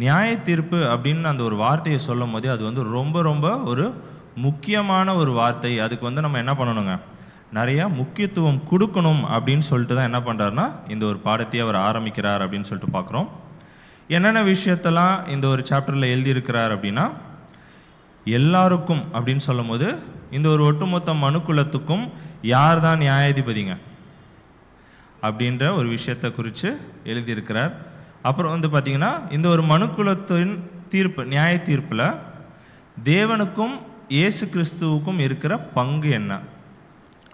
நியாய தீர்ப்பு அப்படின்னு அந்த ஒரு வார்த்தையை சொல்லும் போதே அது வந்து ரொம்ப ரொம்ப ஒரு முக்கியமான ஒரு வார்த்தை. அதுக்கு வந்து நம்ம என்ன பண்ணணுங்க, நிறையா முக்கியத்துவம் கொடுக்கணும் அப்படின்னு சொல்லிட்டு தான் என்ன பண்ணுறாருன்னா இந்த ஒரு பாடத்தையே அவர் ஆரம்பிக்கிறார் அப்படின்னு சொல்லிட்டு பார்க்குறோம். என்னென்ன விஷயத்தெல்லாம் இந்த ஒரு சாப்டரில் எழுதியிருக்கிறார் அப்படின்னா, எல்லாருக்கும் அப்படின்னு சொல்லும் போது இந்த ஒரு ஒட்டுமொத்த மனுக்குலத்துக்கும் யார் தான் நியாயாதிபதிங்க அப்படின்ற ஒரு விஷயத்தை குறித்து எழுதியிருக்கிறார். அப்புறம் வந்து பார்த்திங்கன்னா இந்த ஒரு மனுக்குலத்தின் தீர்ப்பு, நியாய தீர்ப்பில் தேவனுக்கும் இயேசு கிறிஸ்துவுக்கும் இருக்கிற பங்கு என்ன.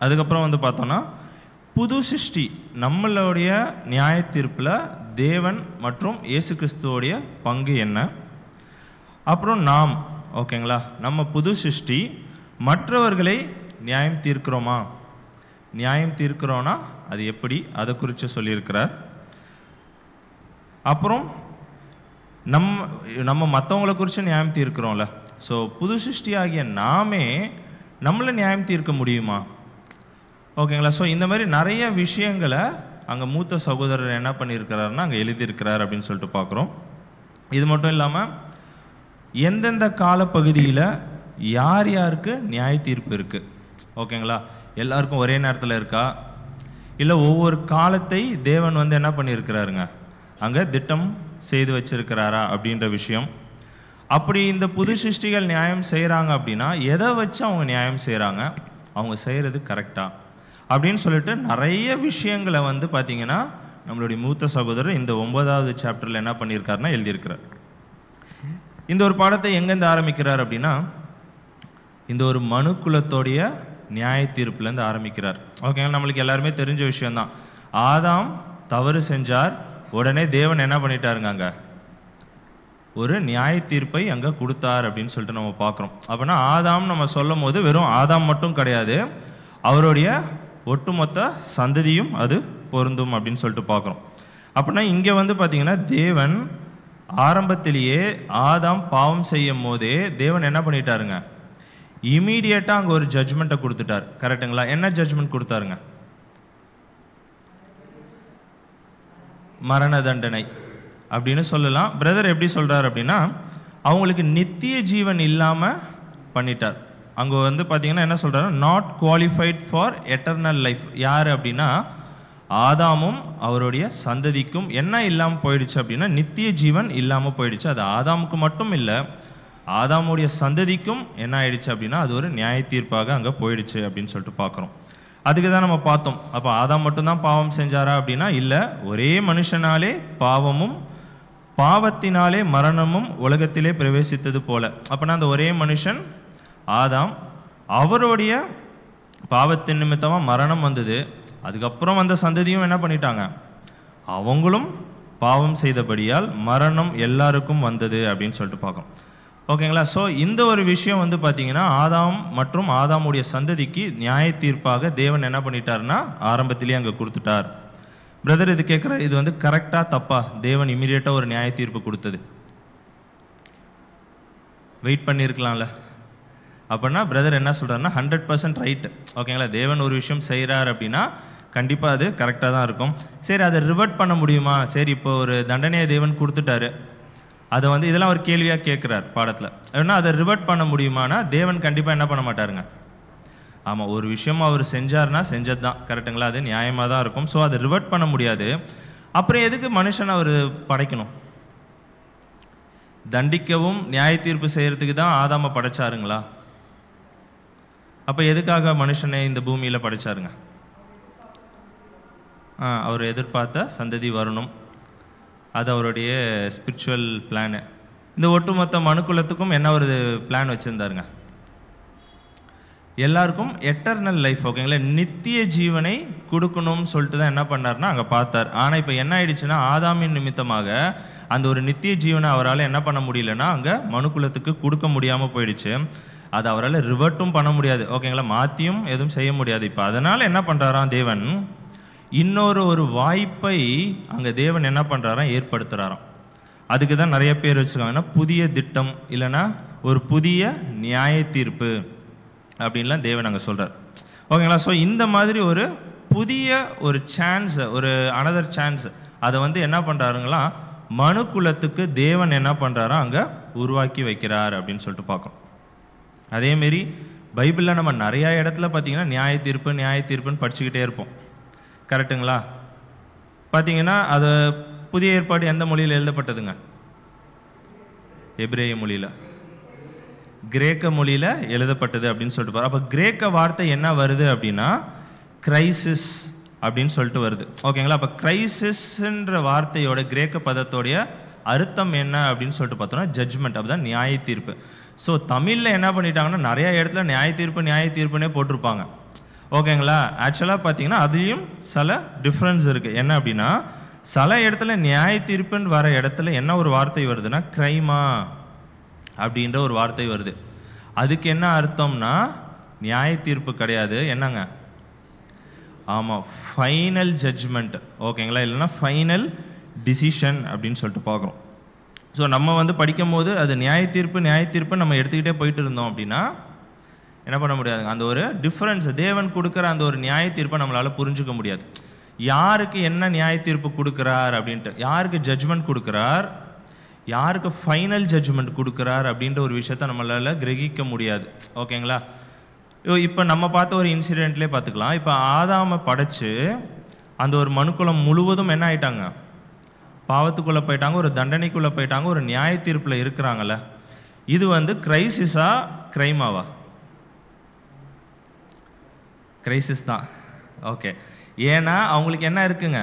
அதுக்கப்புறம் வந்து பார்த்தோன்னா புது சிருஷ்டி, நம்மளுடைய நியாய தீர்ப்பில் தேவன் மற்றும் இயேசு கிறிஸ்துவோடைய பங்கு என்ன. அப்புறம் நாம், ஓகேங்களா, நம்ம புது சிருஷ்டி மற்றவர்களை நியாயம் தீர்க்கிறோமா, நியாயம் தீர்க்கிறோன்னா அது எப்படி, அதை குறித்து சொல்லியிருக்கிறார். அப்புறம் நம்ம மற்றவங்களை குறித்து நியாயம் தீர்க்கிறோம்ல, ஸோ புது சிருஷ்டி ஆகிய நாமே நம்மளை நியாயம் தீர்க்க முடியுமா, ஓகேங்களா. ஸோ இந்த மாதிரி நிறைய விஷயங்களை அங்கே மூத்த சகோதரர் என்ன பண்ணியிருக்கிறாருன்னா அங்கே எழுதியிருக்கிறார் அப்படின்னு சொல்லிட்டு பார்க்குறோம். இது மட்டும் இல்லாமல் எந்தெந்த காலப்பகுதியில் யார் யாருக்கு நியாய தீர்ப்பு இருக்குது, ஓகேங்களா, எல்லாருக்கும் ஒரே நேரத்தில் இருக்கா, இல்லை ஒவ்வொரு காலத்தை தேவன் வந்து என்ன பண்ணியிருக்கிறாருங்க அங்கே திட்டம் செய்து வச்சிருக்கிறாரா அப்படின்ற விஷயம். அப்படி இந்த புது சிருஷ்டிகள் நியாயம் செய்கிறாங்க அப்படின்னா எதை வச்சு அவங்க நியாயம் செய்கிறாங்க, அவங்க செய்கிறது கரெக்டாக அப்படின்னு சொல்லிட்டு நிறைய விஷயங்களை வந்து பார்த்திங்கன்னா நம்மளுடைய மூத்த சகோதரர் இந்த 9வது சாப்டரில் என்ன பண்ணியிருக்காருன்னா எழுதியிருக்கிறார். இந்த ஒரு பாடத்தை எங்கேருந்து ஆரம்பிக்கிறார் அப்படின்னா இந்த ஒரு மனுக்குலத்தோடைய நியாய தீர்ப்புலேருந்து ஆரம்பிக்கிறார். ஓகேங்களா, நம்மளுக்கு எல்லாருமே தெரிஞ்ச விஷயந்தான். ஆதாம் தவறு செஞ்சார், உடனே தேவன் என்ன பண்ணிட்டாருங்க அங்கே ஒரு நியாய தீர்ப்பை அங்கே கொடுத்தார் அப்படின்னு சொல்லிட்டு நம்ம பார்க்குறோம். அப்படின்னா ஆதாம் நம்ம சொல்லும் போது வெறும் ஆதாம் மட்டும் கிடையாது, அவருடைய ஒட்டுமொத்த சந்ததியும் அது பொருந்தும் அப்படின்னு சொல்லிட்டு பார்க்குறோம். அப்படின்னா இங்கே வந்து பார்த்திங்கன்னா தேவன் ஆரம்பத்திலேயே ஆதாம் பாவம் செய்யும் போதே தேவன் என்ன பண்ணிட்டாருங்க, இமீடியட்டாக அங்கே ஒரு ஜட்ஜ்மெண்ட்டை கொடுத்துட்டார். கரெக்டுங்களா? என்ன ஜட்ஜ்மெண்ட் கொடுத்தாருங்க? மரண தண்டனை அப்படின்னு சொல்லலாம். பிரதர் எப்படி சொல்கிறார் அப்படின்னா அவங்களுக்கு நித்திய ஜீவன் இல்லாமல் பண்ணிட்டார். அங்கே வந்து பார்த்திங்கன்னா என்ன சொல்கிறாரு, not qualified for eternal life. யார் அப்படின்னா ஆதாமும் அவருடைய சந்ததிக்கும் என்ன இல்லாமல் போயிடுச்சு அப்படின்னா நித்திய ஜீவன் இல்லாமல் போயிடுச்சு. அது ஆதாமுக்கு மட்டும் இல்லை, ஆதாமுடைய சந்ததிக்கும் என்ன ஆயிடுச்சு அப்படின்னா அது ஒரு நியாய தீர்ப்பாக அங்கே போயிடுச்சு அப்படின்னு சொல்லிட்டு பார்க்குறோம். அதுக்கு தான் நம்ம பார்த்தோம். அப்போ ஆதாம் மட்டும்தான் பாவம் செஞ்சாரா அப்படின்னா இல்லை, ஒரே மனுஷனாலே பாவமும் பாவத்தினாலே மரணமும் உலகத்திலே பிரவேசித்தது போல. அப்படின்னா அந்த ஒரே மனுஷன் ஆதாம், அவருடைய பாவத்தின் நிமித்தமாக மரணம் வந்தது. அதுக்கப்புறம் அந்த சந்ததியும் என்ன பண்ணிட்டாங்க, அவங்களும் பாவம் செய்தபடியால் மரணம் எல்லாருக்கும் வந்தது அப்படின்னு சொல்லிட்டு பார்க்கணும். ஓகேங்களா. ஸோ இந்த ஒரு விஷயம் வந்து பார்த்தீங்கன்னா ஆதாம் மற்றும் ஆதாமுடைய சந்ததிக்கு நியாய தீர்ப்பாக தேவன் என்ன பண்ணிட்டாருன்னா ஆரம்பத்திலேயே அங்கே கொடுத்துட்டார். பிரதர் இது கேட்குற, இது வந்து கரெக்டாக தப்பா, தேவன் இமீடியட்டாக ஒரு நியாய தீர்ப்பு கொடுத்தது வெயிட் பண்ணியிருக்கலாம்ல அப்படின்னா பிரதர் என்ன சொல்கிறாருன்னா 100% ரைட்டு. ஓகேங்களா, தேவன் ஒரு விஷயம் செய்கிறார் அப்படின்னா கண்டிப்பாக அது கரெக்டாக தான் இருக்கும். சரி, அதை ரிவர்ட் பண்ண முடியுமா? சரி, இப்போ ஒரு தண்டனையை தேவன் கொடுத்துட்டாரு, அதை வந்து இதெல்லாம் ஒரு கேள்வியாக கேட்குறார் பாடத்தில். ஏன்னா அதை ரிவர்ட் பண்ண முடியுமானா தேவன் கண்டிப்பாக என்ன பண்ண மாட்டாருங்க. ஆமாம், ஒரு விஷயம் அவர் செஞ்சார்னா செஞ்சது தான், கரெக்டுங்களா, அது நியாயமாக தான் இருக்கும். ஸோ அதை ரிவர்ட் பண்ண முடியாது. அப்புறம் எதுக்கு மனுஷனை அவர் படைக்கணும்? தண்டிக்கவும் நியாய தீர்ப்பு செய்கிறதுக்கு தான் ஆதாம படைச்சாருங்களா? அப்போ எதுக்காக மனுஷனை இந்த பூமியில் படைச்சாருங்க? அவர் எதிர்பார்த்த சந்ததி வரணும், அது அவருடைய ஸ்பிரிச்சுவல் பிளானு. இந்த ஒட்டுமொத்த மனுக்குலத்துக்கும் என்ன ஒரு பிளான் வச்சுருந்தாருங்க, எல்லாருக்கும் எட்டர்னல் லைஃப், ஓகேங்களா, நித்திய ஜீவனை கொடுக்கணும்னு சொல்லிட்டு தான் என்ன பண்ணார்னா அங்கே பார்த்தார். ஆனால் இப்போ என்ன ஆயிடுச்சுன்னா ஆதாமின் நிமித்தமாக அந்த ஒரு நித்திய ஜீவனை அவரால் என்ன பண்ண முடியலன்னா அங்கே மனுக்குலத்துக்கு கொடுக்க முடியாமல் போயிடுச்சு. அதை அவரால் ரிவர்ட்டும் பண்ண முடியாது, ஓகேங்களா, மாற்றியும் எதுவும் செய்ய முடியாது. இப்போ அதனால் என்ன பண்ணுறாராம் தேவன், இன்னொரு வாய்ப்பை அங்கே தேவன் என்ன பண்ணுறாராம் ஏற்படுத்துகிறாராம். அதுக்கு தான் நிறைய பேர் வச்சுருக்காங்கன்னா புதிய திட்டம், இல்லைன்னா ஒரு புதிய நியாய தீர்ப்பு அப்படின்லாம் தேவன் அங்கே சொல்கிறார். ஓகேங்களா. ஸோ இந்த மாதிரி ஒரு புதிய ஒரு சான்ஸ், ஒரு அனதர் சான்ஸ், அதை வந்து என்ன பண்ணுறாருங்களா மனு குலத்துக்கு தேவன் என்ன பண்ணுறாரோ அங்கே உருவாக்கி வைக்கிறார் அப்படின்னு சொல்லிட்டு பார்க்குறோம். அதேமாரி பைபிளில் நம்ம நிறையா இடத்துல பார்த்திங்கன்னா நியாய தீர்ப்புன்னு படிச்சுக்கிட்டே இருப்போம். கரெக்டுங்களா? பார்த்திங்கன்னா அது புதிய ஏற்பாடு எந்த மொழியில் எழுதப்பட்டதுங்க? எபிரேய மொழியில், கிரேக்க மொழியில் எழுதப்பட்டது அப்படின்னு சொல்லிட்டு பாரு. அப்போ கிரேக்க வார்த்தை என்ன வருது அப்படின்னா கிரைசிஸ் அப்படின்னு சொல்லிட்டு வருது. ஓகேங்களா? அப்போ கிரைசிஸ்ன்ற வார்த்தையோட கிரேக்க பதத்தோடைய அர்த்தம் என்ன அப்படின்னு சொல்லிட்டு பார்த்தோம்னா ஜட்ஜ்மெண்ட், அப்படிதான் நியாய தீர்ப்பு. ஸோ தமிழில் என்ன பண்ணிட்டாங்கன்னா நிறைய இடத்துல நியாய தீர்ப்புன்னே போட்டிருப்பாங்க. ஓகேங்களா? ஆக்சுவலாக பார்த்தீங்கன்னா அதுலேயும் சில டிஃப்ரென்ஸ் இருக்குது. என்ன அப்படின்னா சில இடத்துல நியாய தீர்ப்புன்னு வர இடத்துல என்ன ஒரு வார்த்தை வருதுன்னா கிரைமா அப்படின்ற ஒரு வார்த்தை வருது. அதுக்கு என்ன அர்த்தம்னா நியாய தீர்ப்பு கிடையாது, என்னங்க? ஆமாம், ஃபைனல் ஜட்ஜ்மெண்ட். ஓகேங்களா? இல்லைன்னா ஃபைனல் டிசிஷன் அப்படின்னு சொல்லிட்டு பார்க்குறோம். ஸோ நம்ம படிக்கும் போது அது நியாய தீர்ப்பு நம்ம எடுத்துக்கிட்டே போயிட்டு இருந்தோம் அப்படின்னா என்ன பண்ண முடியாதுங்க. அந்த ஒரு டிஃப்ரென்ஸ், தேவன் கொடுக்குற அந்த ஒரு நியாய தீர்ப்பை நம்மளால் புரிஞ்சுக்க முடியாது. யாருக்கு என்ன நியாய தீர்ப்பு கொடுக்குறார் அப்படின்ட்டு, யாருக்கு ஜட்ஜ்மெண்ட் கொடுக்குறார், யாருக்கு ஃபைனல் ஜட்ஜ்மெண்ட் கொடுக்குறார் அப்படின்ற ஒரு விஷயத்த நம்மளால் கிரகிக்க முடியாது. ஓகேங்களா? இப்போ நம்ம பார்த்த ஒரு இன்சிடெண்ட்லேயே பார்த்துக்கலாம். இப்போ ஆதாமை படைச்சு அந்த ஒரு மனுக்குலம் முழுவதும் என்ன ஆயிட்டாங்க? பாவத்துக்குள்ளே போயிட்டாங்க, ஒரு தண்டனைக்குள்ளே போயிட்டாங்க, ஒரு நியாய தீர்ப்பில் இருக்கிறாங்கல்ல. இது கிரைசிஸா கிரைமாவா? கிரைசிஸ் தான். ஓகே, ஏன்னா அவங்களுக்கு என்ன இருக்குங்க,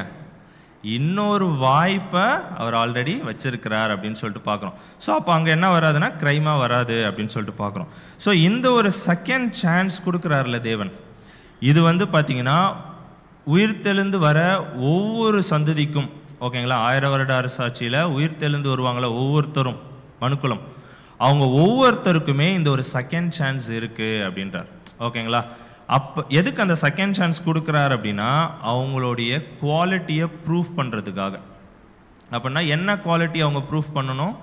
இன்னொரு வாய்ப்பை அவர் ஆல்ரெடி வச்சிருக்கிறார் அப்படின்னு சொல்லிட்டு பார்க்குறோம். ஸோ அப்போ அங்கே என்ன வராதுன்னா கிரைமா வராது அப்படின்னு சொல்லிட்டு பார்க்குறோம். ஸோ இந்த ஒரு செகண்ட் சான்ஸ் கொடுக்குறாருல தேவன், இது பார்த்தீங்கன்னா உயிர்த்தெழுந்து வர ஒவ்வொரு சந்ததிக்கும், ஓகேங்களா, 1000 வருட அரசாட்சியில் உயிர்த்தெழுந்து வருவாங்களா ஒவ்வொருத்தரும், மனுக்குலம், அவங்க ஒவ்வொருத்தருக்குமே இந்த ஒரு செகண்ட் சான்ஸ் இருக்குது அப்படின்றார். ஓகேங்களா? அப்போ எதுக்கு அந்த செகண்ட் சான்ஸ் கொடுக்குறாரு அப்படின்னா அவங்களுடைய குவாலிட்டியை ப்ரூஃப் பண்ணுறதுக்காக. அப்படின்னா என்ன குவாலிட்டி அவங்க ப்ரூஃப் பண்ணணும்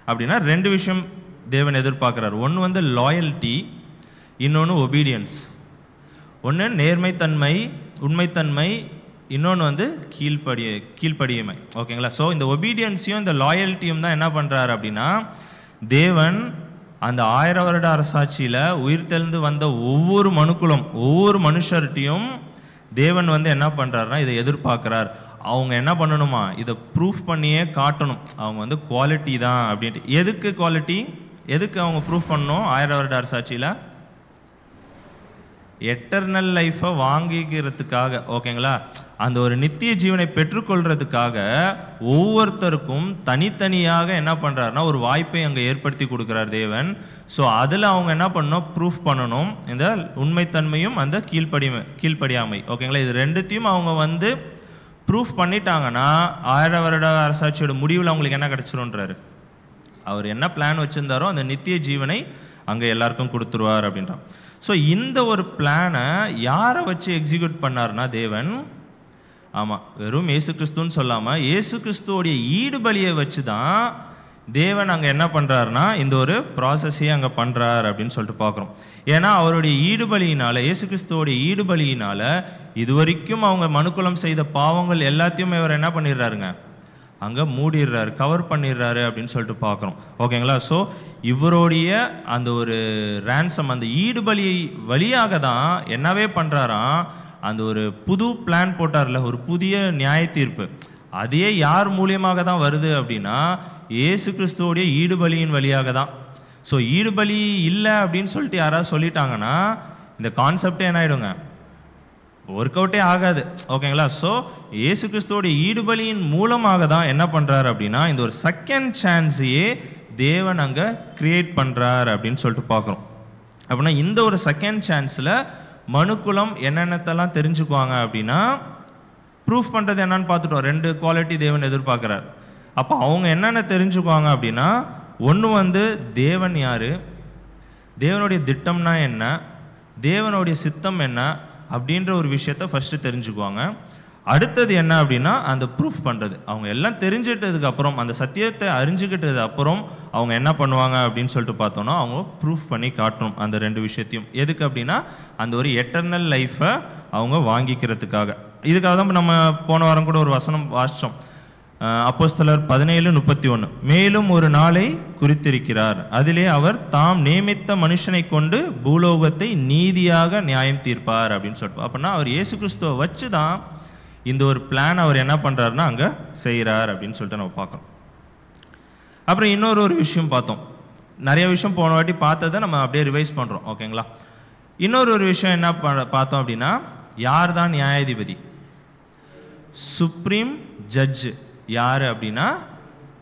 அப்படின்னா 2 விஷயம் தேவன் எதிர்பார்க்குறாரு. ஒன்று லாயல்ட்டி, இன்னொன்று ஒபீடியன்ஸ். ஒன்று நேர்மைத்தன்மை, உண்மைத்தன்மை, இன்னொன்று கீழ்ப்படியமை. ஓகேங்களா? ஸோ இந்த ஒபீடியன்ஸையும் இந்த லாயல்ட்டியும் தான் என்ன பண்ணுறாரு அப்படின்னா தேவன் அந்த 1000 வருட அரசாட்சியில் உயிர்த்தெழுந்து வந்த ஒவ்வொரு மனுக்குலம், ஒவ்வொரு மனுஷர்கிட்டையும் தேவன் என்ன பண்ணுறாருனா இதை எதிர்பார்க்குறார். அவங்க என்ன பண்ணணுமா, இதை ப்ரூஃப் பண்ணியே காட்டணும் அவங்க குவாலிட்டி தான் அப்படின்ட்டு. எதுக்கு குவாலிட்டி, எதுக்கு அவங்க ப்ரூஃப் பண்ணணும்? 1000 வருட அரசாட்சியில் எட்டர்னல் லைஃப்பை வாங்கிக்கிறதுக்காக. ஓகேங்களா? அந்த ஒரு நித்திய ஜீவனை பெற்றுக்கொள்றதுக்காக ஒவ்வொருத்தருக்கும் தனித்தனியாக என்ன பண்ணுறாருனா ஒரு வாய்ப்பை அங்கே ஏற்படுத்தி கொடுக்குறார் தேவன். ஸோ அதில் அவங்க என்ன பண்ணணும், ப்ரூஃப் பண்ணணும் இந்த உண்மைத்தன்மையும் அந்த கீழ்ப்படியாமை. ஓகேங்களா? இது ரெண்டுத்தையும் அவங்க ப்ரூஃப் பண்ணிட்டாங்கன்னா 1000 வருட அரசாட்சியோட முடிவில் அவங்களுக்கு என்ன கிடச்சிருன்றாரு, அவர் என்ன பிளான் வச்சுருந்தாரோ அந்த நித்திய ஜீவனை அங்கே எல்லாருக்கும் கொடுத்துருவார் அப்படின்றான். ஸோ இந்த ஒரு பிளானை யாரை வச்சு எக்ஸிக்யூட் பண்ணார்னா தேவன், ஆமாம், வெறும் இயேசு கிறிஸ்துன்னு சொல்லாமல் இயேசு கிறிஸ்துவோடைய ஈடுபலியை வச்சு தான் தேவன் அங்கே என்ன பண்ணுறாருனா இந்த ஒரு ப்ராசஸையே அங்கே பண்ணுறார் அப்படின்னு சொல்லிட்டு பார்க்குறோம். ஏன்னா அவருடைய ஈடுபலியினால், இயேசு கிறிஸ்துவோடைய ஈடுபலியினால் இதுவரைக்கும் அவங்க மனுக்குலம் செய்த பாவங்கள் எல்லாத்தையும் இவர் என்ன பண்ணிடுறாருங்க, அங்கே மூடிடுறாரு, கவர் பண்ணிடுறாரு அப்படின்னு சொல்லிட்டு பார்க்குறோம். ஓகேங்களா? ஸோ இவருடைய அந்த ஒரு ரேன்சம், அந்த ஈடுபலி வழியாக தான் என்னவே பண்ணுறாராம், அந்த ஒரு புது பிளான் போட்டார்ல, ஒரு புதிய நியாய தீர்ப்பு, அதே யார் மூலியமாக தான் வருது அப்படின்னா இயேசு கிறிஸ்துவோடைய ஈடுபலியின் வழியாக தான். ஸோ ஈடுபலி இல்லை அப்படின்னு சொல்லிட்டு யாராவது சொல்லிட்டாங்கன்னா இந்த கான்செப்டே என்ன ஆகிடுங்க, ஒர்க் அவுட்டே ஆகாது. ஓகேங்களா? ஸோ இயேசு கிறிஸ்துவோடைய ஈடுபலியின் மூலமாக தான் என்ன பண்ணுறாரு அப்படின்னா இந்த ஒரு செகண்ட் சான்ஸையே தேவன் அங்கே கிரியேட் பண்ணுறார் அப்படின்னு சொல்லிட்டு பார்க்குறோம். அப்படின்னா இந்த ஒரு செகண்ட் சான்ஸில் மனுக்குலம் என்னென்னத்தெல்லாம் தெரிஞ்சுக்குவாங்க அப்படின்னா ப்ரூஃப் பண்ணுறது என்னன்னு பார்த்துட்டோம். 2 குவாலிட்டி தேவன் எதிர்பார்க்குறார். அப்போ அவங்க என்னென்ன தெரிஞ்சுக்குவாங்க அப்படின்னா ஒன்று தேவன் யார், தேவனுடைய திட்டம்னா என்ன, தேவனுடைய சித்தம் என்ன அப்படின்ற ஒரு விஷயத்த ஃபஸ்ட்டு தெரிஞ்சுக்குவாங்க. அடுத்தது என்ன அப்படின்னா அந்த ப்ரூஃப் பண்ணுறது. அவங்க எல்லாம் தெரிஞ்சிட்டதுக்கு அப்புறம், அந்த சத்தியத்தை அறிஞ்சுக்கிட்டது அப்புறம் அவங்க என்ன பண்ணுவாங்க அப்படின்னு சொல்லிட்டு பார்த்தோன்னா அவங்க ப்ரூஃப் பண்ணி காட்டணும் அந்த 2 விஷயத்தையும். எதுக்கு அப்படின்னா அந்த ஒரு எட்டர்னல் லைஃப்பை அவங்க வாங்கிக்கிறதுக்காக. இதுக்காக தான் நம்ம போன வாரம் கூட ஒரு வசனம் வாசித்தோம். அப்போஸ்தலர் 17:31. மேலும் ஒரு நாளை குறித்திருக்கிறார், அதிலே அவர் தாம் நியமித்த மனுஷனை கொண்டு பூலோகத்தை நீதியாக நியாயம் தீர்ப்பார் அப்படின்னு சொல்லிட்டு. அப்படின்னா அவர் இயேசு கிறிஸ்துவை வச்சு தான் இந்த ஒரு பிளான் அவர் என்ன பண்ணுறாருன்னா அங்கே செய்கிறார் அப்படின்னு சொல்லிட்டு நம்ம பார்க்குறோம். அப்புறம் இன்னொரு விஷயம் பார்த்தோம். நிறைய விஷயம் போன வாட்டி பார்த்ததை நம்ம அப்படியே ரிவைஸ் பண்ணுறோம். ஓகேங்களா? இன்னொரு விஷயம் என்ன பார்த்தோம் அப்படின்னா, யார் தான் நியாயாதிபதி? சுப்ரீம் ஜட்ஜு யார் அப்படின்னா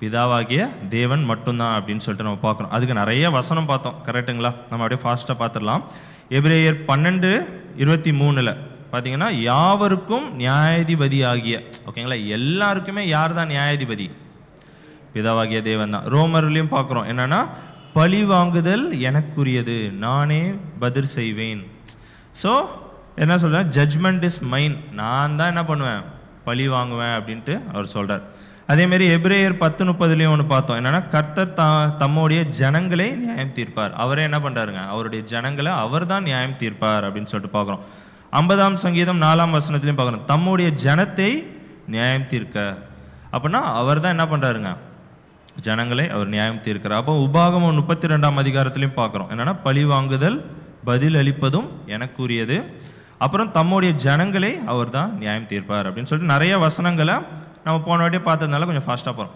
பிதாவாகிய தேவன் மட்டும்தான் அப்படின்னு சொல்லிட்டு நம்ம பார்க்குறோம். அதுக்கு நிறைய வசனம் பார்த்தோம். கரெக்டுங்களா? நம்ம அப்படியே ஃபாஸ்ட்டாக பார்த்துடலாம். எபிரேயர் 12:23 பார்த்தீங்கன்னா, யாவருக்கும் நியாயாதிபதி ஆகிய, ஓகேங்களா, எல்லாருக்குமே யார் தான் நியாயாதிபதி? பிதாவாகிய தேவன் தான். ரோமர்லையும் பார்க்குறோம் என்னன்னா, பழி வாங்குதல் எனக்குரியது, நானே பதில் செய்வேன். ஸோ என்ன சொல்கிறேன், ஜட்ஜ்மெண்ட் இஸ் மைன், நான் தான் என்ன பண்ணுவேன், பழி வாங்குவேன் அப்படின்ட்டு அவர் சொல்கிறார். அதேமாரி எபிரேயர் 10:30 ஒன்று பார்த்தோம் என்னன்னா, கர்த்தர் தம்முடைய ஜனங்களை நியாயம் தீர்ப்பார். அவரே என்ன பண்ணுறாருங்க, அவருடைய ஜனங்களை அவர் தான் நியாயம் தீர்ப்பார் அப்படின்னு சொல்லிட்டு பார்க்குறோம். 50ஆம் சங்கீதம் 4ஆம் வசனத்துலையும் பார்க்குறோம், தம்முடைய ஜனத்தை நியாயம் தீர்க்க. அப்படின்னா அவர் தான் என்ன பண்ணுறாருங்க, ஜனங்களை அவர் நியாயம் தீர்க்கிறார். அப்போ உபாகமம் 32ஆம் அதிகாரத்திலையும் பார்க்குறோம் என்னன்னா, பழி வாங்குதல் பதில் அளிப்பதும் எனக்குரியது, அப்புறம் தம்முடைய ஜனங்களை அவர் தான் நியாயம் தீர்ப்பார் அப்படின்னு சொல்லிட்டு நிறைய வசனங்களை நம்ம போன வாட்டியே பார்த்ததுனால கொஞ்சம் ஃபாஸ்ட்டாக போகிறோம்.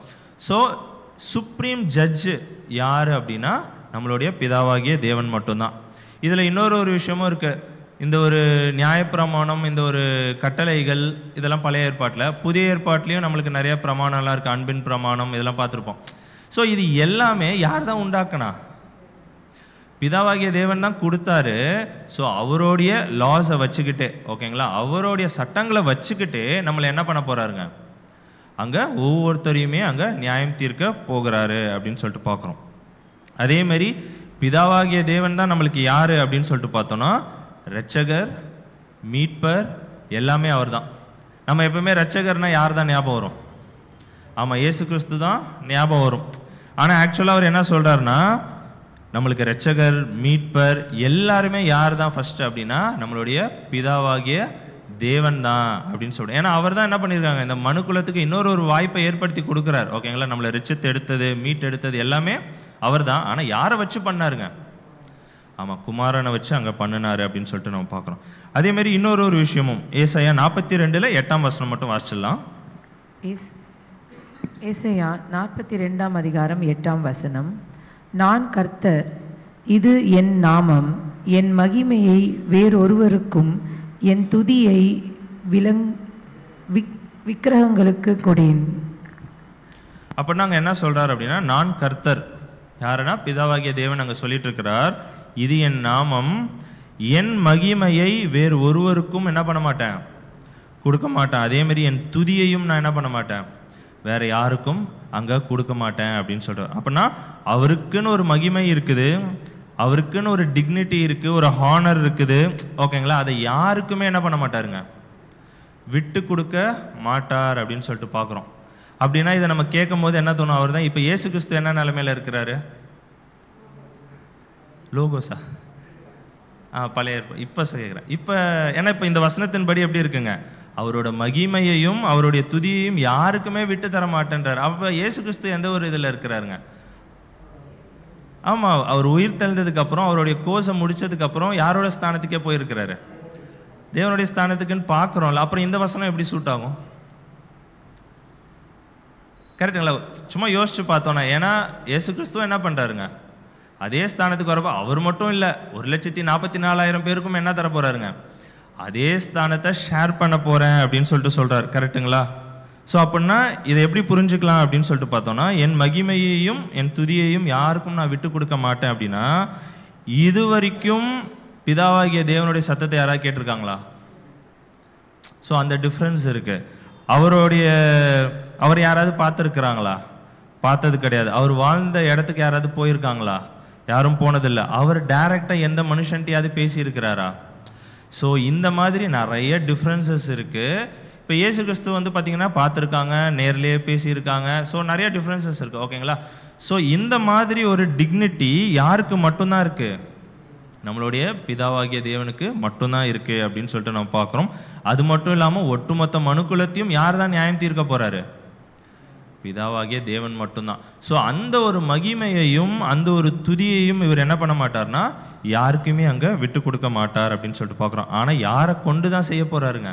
ஸோ சுப்ரீம் ஜட்ஜு யார் அப்படின்னா நம்மளுடைய பிதாவாகிய தேவன் மட்டும்தான். இதில் இன்னொரு விஷயமும் இருக்குது. இந்த ஒரு நியாயப்பிரமாணம், இந்த ஒரு கட்டளைகள், இதெல்லாம் பழைய ஏற்பாட்டில். புதிய ஏற்பாட்லேயும் நம்மளுக்கு நிறைய பிரமாணம்லாம் இருக்குது. அன்பின் பிரமாணம் இதெல்லாம் பார்த்துருப்போம். ஸோ இது எல்லாமே யார் தான் உண்டாக்குனா? பிதாவாகிய தேவன் தான் கொடுத்தாரு. ஸோ அவருடைய லாஸை வச்சுக்கிட்டு, ஓகேங்களா, அவருடைய சட்டங்களை வச்சுக்கிட்டு நம்மளை என்ன பண்ண போகிறாருங்க, அங்கே ஒவ்வொருத்தரையுமே அங்கே நியாயம் தீர்க்க போகிறாரு அப்படின்னு சொல்லிட்டு பார்க்குறோம். அதேமாரி பிதாவாகிய தேவன் தான் நம்மளுக்கு யார் அப்படின்னு சொல்லிட்டு பார்த்தோன்னா, இரட்சகர், மீட்பர், எல்லாமே அவர் தான். நம்ம எப்பவுமே இரட்சகர்னால் யார் தான் ஞாபகம் வரும்? ஆமாம், இயேசு கிறிஸ்து தான் ஞாபகம் வரும். ஆனால் ஆக்சுவலாக அவர் என்ன சொல்கிறாருன்னா, நம்மளுக்கு இரட்சகர், மீட்பர் எல்லாருமே யார் தான் ஃபஸ்ட்டு அப்படின்னா நம்மளுடைய பிதாவாகிய தேவன் தான் அப்படின்னு சொல்கிறேன். ஏன்னா அவர் தான் என்ன பண்ணியிருக்காங்க, இந்த மனுக்குலத்துக்கு இன்னொரு வாய்ப்பை ஏற்படுத்தி கொடுக்குறாரு. ஓகேங்களா? நம்மளை ரிச்சத்தை எடுத்தது, மீட் எடுத்தது எல்லாமே அவர் தான். ஆனால் யாரை வச்சு பண்ணாருங்க? ஆமாம், குமாரனை வச்சு அங்கே பண்ணினாரு அப்படின்னு சொல்லிட்டு நம்ம பார்க்குறோம். அதேமாரி இன்னொரு விஷயமும் ஏசாயா 42:8 மட்டும் வாசிச்சிடலாம். ஏசாயா 42:8, நான் கர்த்தர், இது என் நாமம், என் மகிமையை வேறொருவருக்கும் என் துதியை விக்கிரகங்களுக்கு கொடேன். அப்போ நாங்கள் என்ன சொல்கிறார் அப்படின்னா, நான் கர்த்தர் யாருன்னா பிதாவாகிய தேவன் அங்கே சொல்லிட்டு இருக்கிறார், இது என் நாமம், என் மகிமையை வேறு ஒருவருக்கும் என்ன பண்ண மாட்டேன், கொடுக்க மாட்டேன். அதேமாரி என் துதியையும் நான் என்ன பண்ண மாட்டேன், வேற யாருக்கும் அங்கே கொடுக்க மாட்டேன் அப்படின்னு சொல்கிறார். அப்படின்னா அவருக்குன்னு ஒரு மகிமை இருக்குது, அவருக்குன்னு ஒரு டிக்னிட்டி இருக்குது, ஒரு ஹானர் இருக்குது. ஓகேங்களா? அதை யாருக்குமே என்ன பண்ண மாட்டாருங்க, விட்டு கொடுக்க மாட்டார் அப்படின்னு சொல்லிட்டு பார்க்குறோம். அப்படின்னா இதை நம்ம கேட்கும் போது என்ன தோணும், அவர் தான் இப்போ இயேசு கிறிஸ்து என்ன நிலைமையில் இருக்கிறாரு? லோகோஸா? பழைய இப்போ கேட்குறேன். இப்போ ஏன்னா இப்போ இந்த வசனத்தின்படி எப்படி இருக்குங்க, அவரோட மகிமையையும் அவருடைய துதியையும் யாருக்குமே விட்டு தர மாட்டேன்றார். அப்போ இயேசு கிறிஸ்து எந்த ஒரு இதில் இருக்கிறாருங்க? ஆமாம், அவர் உயிர் தெழுந்ததுக்கு அப்புறம், அவருடைய கோர்ஸை முடிச்சதுக்கு அப்புறம் யாரோட ஸ்தானத்துக்கே போயிருக்கிறாரு? தேவனுடைய ஸ்தானத்துக்குன்னு பார்க்குறோம்ல. அப்புறம் இந்த வசனம் எப்படி சூட் ஆகும்? கரெக்டுங்களா? சும்மா யோசிச்சு பார்த்தோன்னா, ஏன்னா இயேசு கிறிஸ்துவ என்ன பண்ணுறாருங்க, அதே ஸ்தானத்துக்கு வரப்போ அவர் மட்டும் இல்லை, 1,44,000 பேருக்கும் என்ன தர போகிறாருங்க, அதே ஸ்தானத்தை ஷேர் பண்ண போகிறேன் அப்படின்னு சொல்லிட்டு சொல்கிறார். கரெக்டுங்களா? ஸோ அப்படின்னா இதை எப்படி புரிஞ்சுக்கலாம் அப்படின்னு சொல்லிட்டு பார்த்தோன்னா, என் மகிமையையும் என் துதியையும் யாருக்கும் நான் விட்டு கொடுக்க மாட்டேன் அப்படின்னா, இது வரைக்கும் பிதாவாகிய தேவனுடைய சத்தத்தை யாராவது கேட்டிருக்காங்களா? ஸோ அந்த டிஃப்ரென்ஸ் இருக்குது. அவர் யாராவது பார்த்துருக்குறாங்களா? பார்த்தது கிடையாது. அவர் வாழ்ந்த இடத்துக்கு யாராவது போயிருக்காங்களா? யாரும் போனதில்லை. அவர் டைரெக்டாக எந்த மனுஷன்ட்டையாவது பேசியிருக்கிறாரா? ஸோ இந்த மாதிரி நிறைய டிஃப்ரென்சஸ் இருக்குது. இப்போ இயேசு கிறிஸ்து பார்த்தீங்கன்னா பார்த்துருக்காங்க, நேர்லேயே பேசியிருக்காங்க. ஸோ நிறைய டிஃப்ரென்சஸ் இருக்குது. ஓகேங்களா? ஸோ இந்த மாதிரி ஒரு டிக்னிட்டி யாருக்கு மட்டும்தான் இருக்குது? நம்மளுடைய பிதாவாகிய தேவனுக்கு மட்டும்தான் இருக்குது அப்படின்னு சொல்லிட்டு நம்ம பார்க்குறோம். அது மட்டும் இல்லாமல் ஒட்டுமொத்த மனுக்குலத்தையும் யார் தான் நியாயம் தீர்க்க போகிறாரு? பிதாவாகிய தேவன் மட்டும்தான். ஸோ அந்த ஒரு மகிமையையும் அந்த ஒரு துதியையும் இவர் என்ன பண்ண மாட்டார்னா யாருக்குமே அங்கே விட்டு கொடுக்க மாட்டார் அப்படின்னு சொல்லிட்டு பார்க்குறோம். ஆனால் யாரை கொண்டு தான் செய்ய போகிறாருங்க?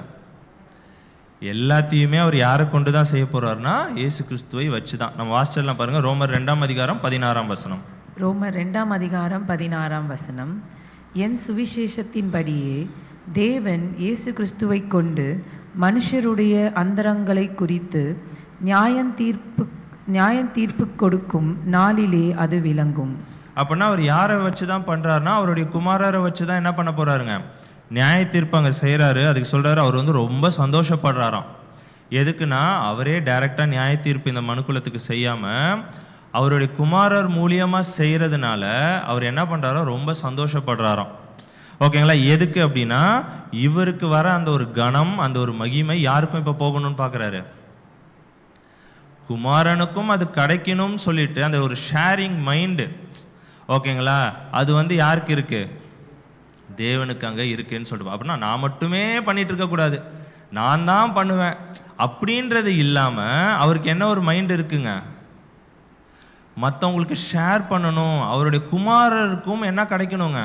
எல்லாத்தையுமே அவர் யாரை கொண்டு தான் செய்ய போகிறாருன்னா இயேசு கிறிஸ்துவை வச்சு தான். நம்ம வாசிச்சிடலாம் பாருங்கள், ரோமர் 2:16. ரோமர் 2:16. என் சுவிசேஷத்தின்படியே தேவன் இயேசு கிறிஸ்துவை கொண்டு மனுஷருடைய அந்தரங்களை குறித்து நியாயம் தீர்ப்பு கொடுக்கும் நாளிலே அது விளங்கும். அப்படின்னா அவர் யாரை வச்சு தான் பண்ணுறாருனா அவருடைய குமாரரை வச்சு தான் என்ன பண்ண போகிறாருங்க? நியாய தீர்ப்பு அங்கே செய்கிறாரு. அதுக்கு சொல்கிறாரு அவர் வந்து ரொம்ப சந்தோஷப்படுறாராம். எதுக்குன்னா அவரே டைரெக்டாக நியாய தீர்ப்பு இந்த மனுக்குலத்துக்கு செய்யாமல் அவருடைய குமாரர் மூலியமாக செய்கிறதுனால அவர் என்ன பண்ணுறாரோ ரொம்ப சந்தோஷப்படுறாராம். ஓகேங்களா? எதுக்கு அப்படின்னா இவருக்கு வர அந்த ஒரு கணம் அந்த ஒரு மகிமை யாருக்கும் இப்போ போகணும்னு பார்க்குறாரு, குமாரனுக்கும் அது கிடைக்கணும்னு சொல்லிட்டு அந்த ஒரு ஷேரிங் மைண்டு. ஓகேங்களா? அது வந்து யாருக்கு இருக்கு? தேவனுக்கு அங்கே இருக்குன்னு சொல்லிட்டு. அப்படின்னா நான் மட்டுமே பண்ணிட்டு இருக்கக்கூடாது, நான் தான் பண்ணுவேன் அப்படின்றது இல்லாமல் அவருக்கு என்ன ஒரு மைண்ட் இருக்குங்க? மற்றவங்களுக்கு ஷேர் பண்ணணும். அவருடைய குமாரருக்கும் என்ன கிடைக்கணுங்க?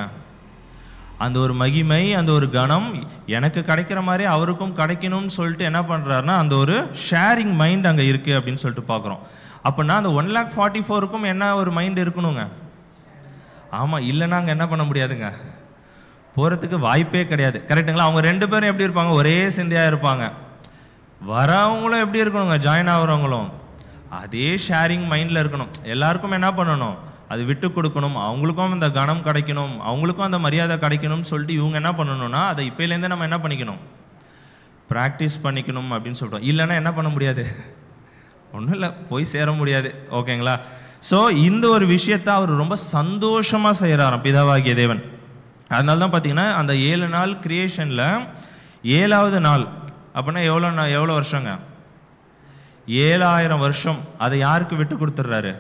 அந்த ஒரு மகிமை அந்த ஒரு கணம் எனக்கு கிடைக்கிற மாதிரி அவருக்கும் கிடைக்கணும்னு சொல்லிட்டு என்ன பண்ணுறாருன்னா அந்த ஒரு ஷேரிங் மைண்ட் அங்கே இருக்குது அப்படின்னு சொல்லிட்டு பார்க்குறோம். அப்படின்னா அந்த 1,44,000க்கும் என்ன ஒரு மைண்ட் இருக்கணுங்க? ஆமாம், இல்லைன்னா அங்கே என்ன பண்ண முடியாதுங்க, போகிறதுக்கு வாய்ப்பே கிடையாது. கரெக்டுங்களா? அவங்க 2 பேரும் எப்படி இருப்பாங்க? ஒரே சிந்தையாக இருப்பாங்க. வரவங்களும் எப்படி இருக்கணுங்க? ஜாயின் ஆகிறவங்களும் அதே ஷேரிங் மைண்டில் இருக்கணும். எல்லாருக்கும் என்ன பண்ணணும்? அது விட்டு கொடுக்கணும். அவங்களுக்கும் அந்த கணம் கிடைக்கணும், அவங்களுக்கும் அந்த மரியாதை கிடைக்கணும்னு சொல்லிட்டு இவங்க என்ன பண்ணணும்னா அதை இப்போலேருந்தே நம்ம என்ன பண்ணிக்கணும்? ப்ராக்டிஸ் பண்ணிக்கணும் அப்படின்னு சொல்கிறோம். இல்லைன்னா என்ன பண்ண முடியாது? ஒன்றும் இல்லை, போய் சேர முடியாது. ஓகேங்களா? ஸோ இந்த ஒரு விஷயத்தை அவர் ரொம்ப சந்தோஷமாக செய்கிறாராம் பிதாவாகிய தேவன். அதனால தான் பார்த்தீங்கன்னா அந்த 7 நாள் கிரியேஷனில் 7ஆவது நாள் அப்படின்னா எவ்வளோ வருஷங்க? 7,000 வருஷம். அதை யாருக்கு விட்டு கொடுத்துட்றாரு?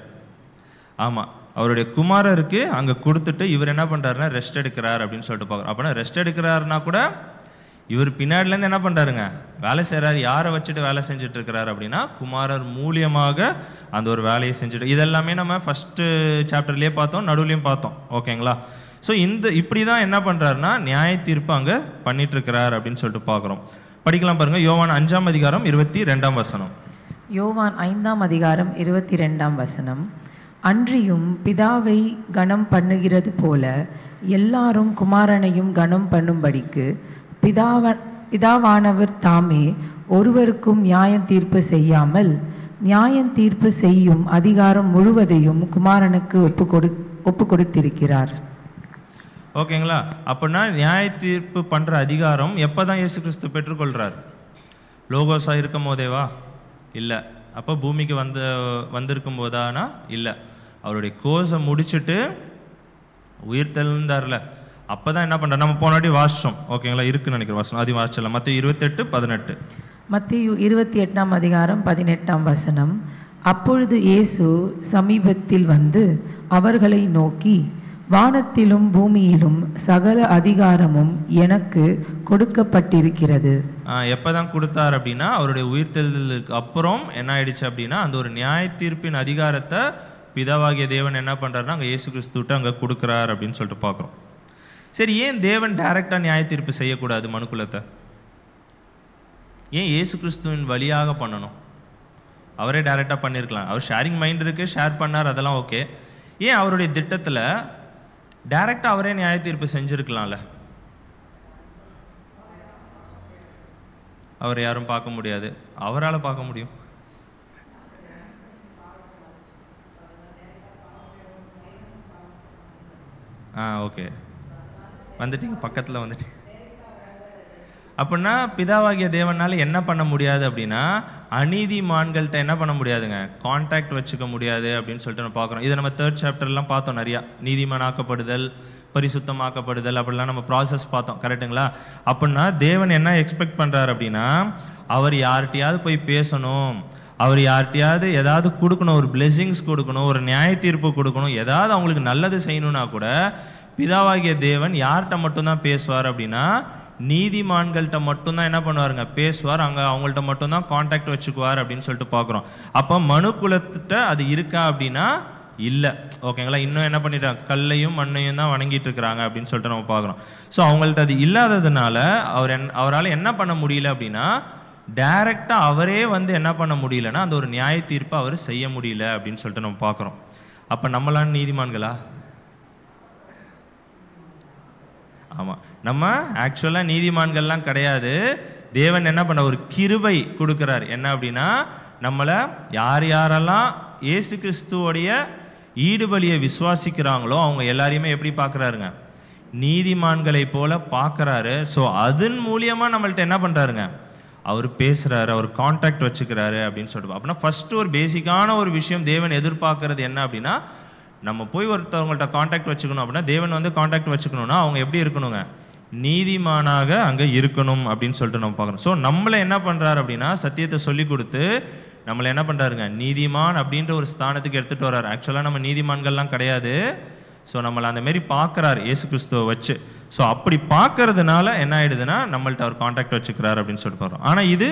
ஆமாம், அவருடைய குமாரருக்கு அங்கே கொடுத்துட்டு இவர் என்ன பண்ணுறாருன்னா ரெஸ்ட் எடுக்கிறார் அப்படின்னு சொல்லிட்டு பார்க்குறோம். அப்படின்னா ரெஸ்ட் எடுக்கிறாருன்னா கூட இவர் பின்னாடிலேருந்து என்ன பண்ணுறாருங்க? வேலை செய்கிறார். யாரை வச்சுட்டு வேலை செஞ்சுட்டு இருக்கிறார் அப்படின்னா குமாரர் மூலியமாக அந்த ஒரு வேலையை செஞ்சுட்டு. இதெல்லாமே நம்ம ஃபஸ்ட்டு சாப்டர்லேயே பார்த்தோம், நடுவுலையும் பார்த்தோம். ஓகேங்களா? ஸோ இப்படி தான் என்ன பண்ணுறாருன்னா நியாய தீர்ப்பு அங்கே பண்ணிகிட்ருக்கிறார் அப்படின்னு சொல்லிட்டு பார்க்குறோம். படிக்கலாம் பாருங்கள், யோவான் 5:22. யோவான் 5:22. அன்றியும் பிதாவை கனம் பண்ணுகிறது போல எல்லாரும் குமாரனையும் கனம் பண்ணும்படிக்கு பிதாவானவர் தாமே ஒருவருக்கும் நியாயம் தீர்ப்பு செய்யாமல் நியாயம் தீர்ப்பு செய்யும் அதிகாரம் முழுவதையும் குமாரனுக்கு ஒப்பு கொடுத்திருக்கிறார். ஓகேங்களா? அப்படின்னா நியாய தீர்ப்பு பண்ணுற அதிகாரம் எப்போ தான் இயேசு கிறிஸ்து பெற்றுக்கொள்கிறார்? லோகோஸாக இருக்கும் போதேவா? இல்லை. அப்போ பூமிக்கு வந்திருக்கும் போதானா? இல்லை. அவருடைய கோர்ஸை முடிச்சுட்டு உயிர் தெழுந்தார்ல, அப்போ தான் என்ன பண்ணுறாரு? நம்ம போனாடி வாசிச்சோம். ஓகேங்களா? இருக்குன்னு நினைக்கிறேன் வாசனம். அதையும் வாசிச்சலாம். மத்தேயு 28:18. மத்தேயு 28:18. அப்பொழுது இயேசு சமீபத்தில் வந்து அவர்களை நோக்கி, வானத்திலும் பூமியிலும் சகல அதிகாரமும் எனக்கு கொடுக்கப்பட்டிருக்கிறது. எப்போ தான் கொடுத்தார் அப்படின்னா அவருடைய உயிர்த்தெழுதலுக்கு அப்புறம் என்ன ஆயிடுச்சு அப்படின்னா அந்த ஒரு நியாய தீர்ப்பின் அதிகாரத்தை பிதாவாகிய தேவன் என்ன பண்ணுறாருன்னா அங்கே இயேசு கிறிஸ்துவிட்டு அங்கே கொடுக்குறார் அப்படின்னு சொல்லிட்டு பார்க்குறோம். சரி, ஏன் தேவன் டைரெக்டாக நியாய தீர்ப்பு செய்யக்கூடாது மனுக்குலத்தை? ஏன் இயேசு கிறிஸ்துவின் வழியாக பண்ணணும்? அவரே டைரெக்டாக பண்ணியிருக்கலாம். அவர் ஷேரிங் மைண்ட் இருக்குது, ஷேர் பண்ணார், அதெல்லாம் ஓகே. ஏன் அவருடைய திட்டத்தில் டைரெக்டாக அவரே நியாய தீர்ப்பு செஞ்சுருக்கலாம்ல? அவர் யாரும் பார்க்க முடியாது, அவரால் பார்க்க முடியும். ஓகே, வந்துட்டீங்க, பக்கத்தில் வந்துட்டீங்க. அப்படின்னா பிதாவாகிய தேவனால் என்ன பண்ண முடியாது அப்படின்னா அநீதிமான்கள்கிட்ட என்ன பண்ண முடியாதுங்க? கான்டாக்ட் வச்சுக்க முடியாது அப்படின்னு சொல்லிட்டு நம்ம பார்க்குறோம். இதை நம்ம 3rd சாப்டர்லாம் பார்த்தோம். நிறையா நீதிமானாக்கப்படுதல், பரிசுத்தமாக்கப்படுதல், அப்படிலாம் நம்ம ப்ராசஸ் பார்த்தோம். கரெக்டுங்களா? அப்படின்னா தேவன் என்ன எக்ஸ்பெக்ட் பண்ணுறாரு அப்படின்னா அவர் யார்கிட்டையாவது போய் பேசணும், அவர் யார்கிட்டையாவது ஏதாவது கொடுக்கணும், ஒரு பிளெஸிங்ஸ் கொடுக்கணும், ஒரு நியாய தீர்ப்பு கொடுக்கணும், ஏதாவது அவங்களுக்கு நல்லது செய்யணும்னா கூட பிதாவாகிய தேவன் யார்கிட்ட மட்டும்தான் பேசுவார் அப்படின்னா நீதிமான்கள்கிட்ட மட்டும்தான் என்ன பண்ணுவாருங்க பேசுவார், அங்கே அவங்கள்ட்ட மட்டும்தான் கான்டாக்ட் வச்சுக்குவார் அப்படின்னு சொல்லிட்டு பார்க்குறோம். அப்போ மனு குலத்திட்ட அது இருக்கா அப்படின்னா இல்லை. ஓகேங்களா? இன்னும் என்ன பண்ணிட்டாங்க, கல்லையும் மண்ணையும் தான் வணங்கிட்டு இருக்கிறாங்க அப்படின்னு சொல்லிட்டு நம்ம பார்க்குறோம். ஸோ அவங்கள்ட்ட அது இல்லாததுனால அவரால் என்ன பண்ண முடியல அப்படின்னா, டைரெக்டாக அவரே வந்து என்ன பண்ண முடியலன்னா அந்த ஒரு நியாய தீர்ப்பை அவர் செய்ய முடியல அப்படின்னு சொல்லிட்டு நம்ம பார்க்குறோம். அப்போ நம்மளாம் நீதிமான்களா? ஆமாம், நம்ம ஆக்சுவலாக நீதிமான்கள்லாம் கிடையாது. தேவன் என்ன பண்ண ஒரு கிருபை கொடுக்குறார். என்ன அப்படின்னா, நம்மளை யார் யாரெல்லாம் இயேசு கிறிஸ்துவோடைய ஈடுபலியை விசுவாசிக்கிறாங்களோ அவங்க எல்லாரையுமே எப்படி பார்க்குறாருங்க, நீதிமான்களை போல பார்க்குறாரு. ஸோ அதன் மூலியமாக நம்மள்ட்ட என்ன பண்ணுறாருங்க, அவர் பேசுகிறாரு, அவர் கான்டாக்ட் வச்சுக்கிறாரு அப்படின்னு சொல்லிட்டு. அப்படின்னா ஃபஸ்ட்டு ஒரு பேசிக்கான ஒரு விஷயம் தேவன் எதிர்பார்க்கறது என்ன அப்படின்னா, நம்ம போய் ஒருத்தவங்கள்ட்ட கான்டாக்ட் வச்சுக்கணும் அப்படின்னா, தேவன் வந்து கான்டாக்ட் வச்சுக்கணும்னா அவங்க எப்படி இருக்கணுங்க, நீதிமானாக அங்கே இருக்கணும் அப்படின்னு சொல்லிட்டு நம்ம பார்க்குறோம். ஸோ நம்மளை என்ன பண்ணுறாரு அப்படின்னா, சத்தியத்தை சொல்லி கொடுத்து நம்மளை என்ன பண்ணுறாருங்க, நீதிமான் அப்படின்ற ஒரு ஸ்தானத்துக்கு எடுத்துகிட்டு வர்றாரு. ஆக்சுவலாக நம்ம நீதிமான்கள்லாம் கிடையாது. ஸோ நம்மளை அந்தமாரி பார்க்குறாரு இயேசு கிறிஸ்துவை வச்சு. ஸோ அப்படி பார்க்கறதுனால என்ன ஆகிடுதுன்னா, நம்மள்ட்ட அவர் கான்டாக்ட் வச்சுக்கிறாரு அப்படின்னு சொல்லிட்டு பார்க்குறோம். ஆனால் இது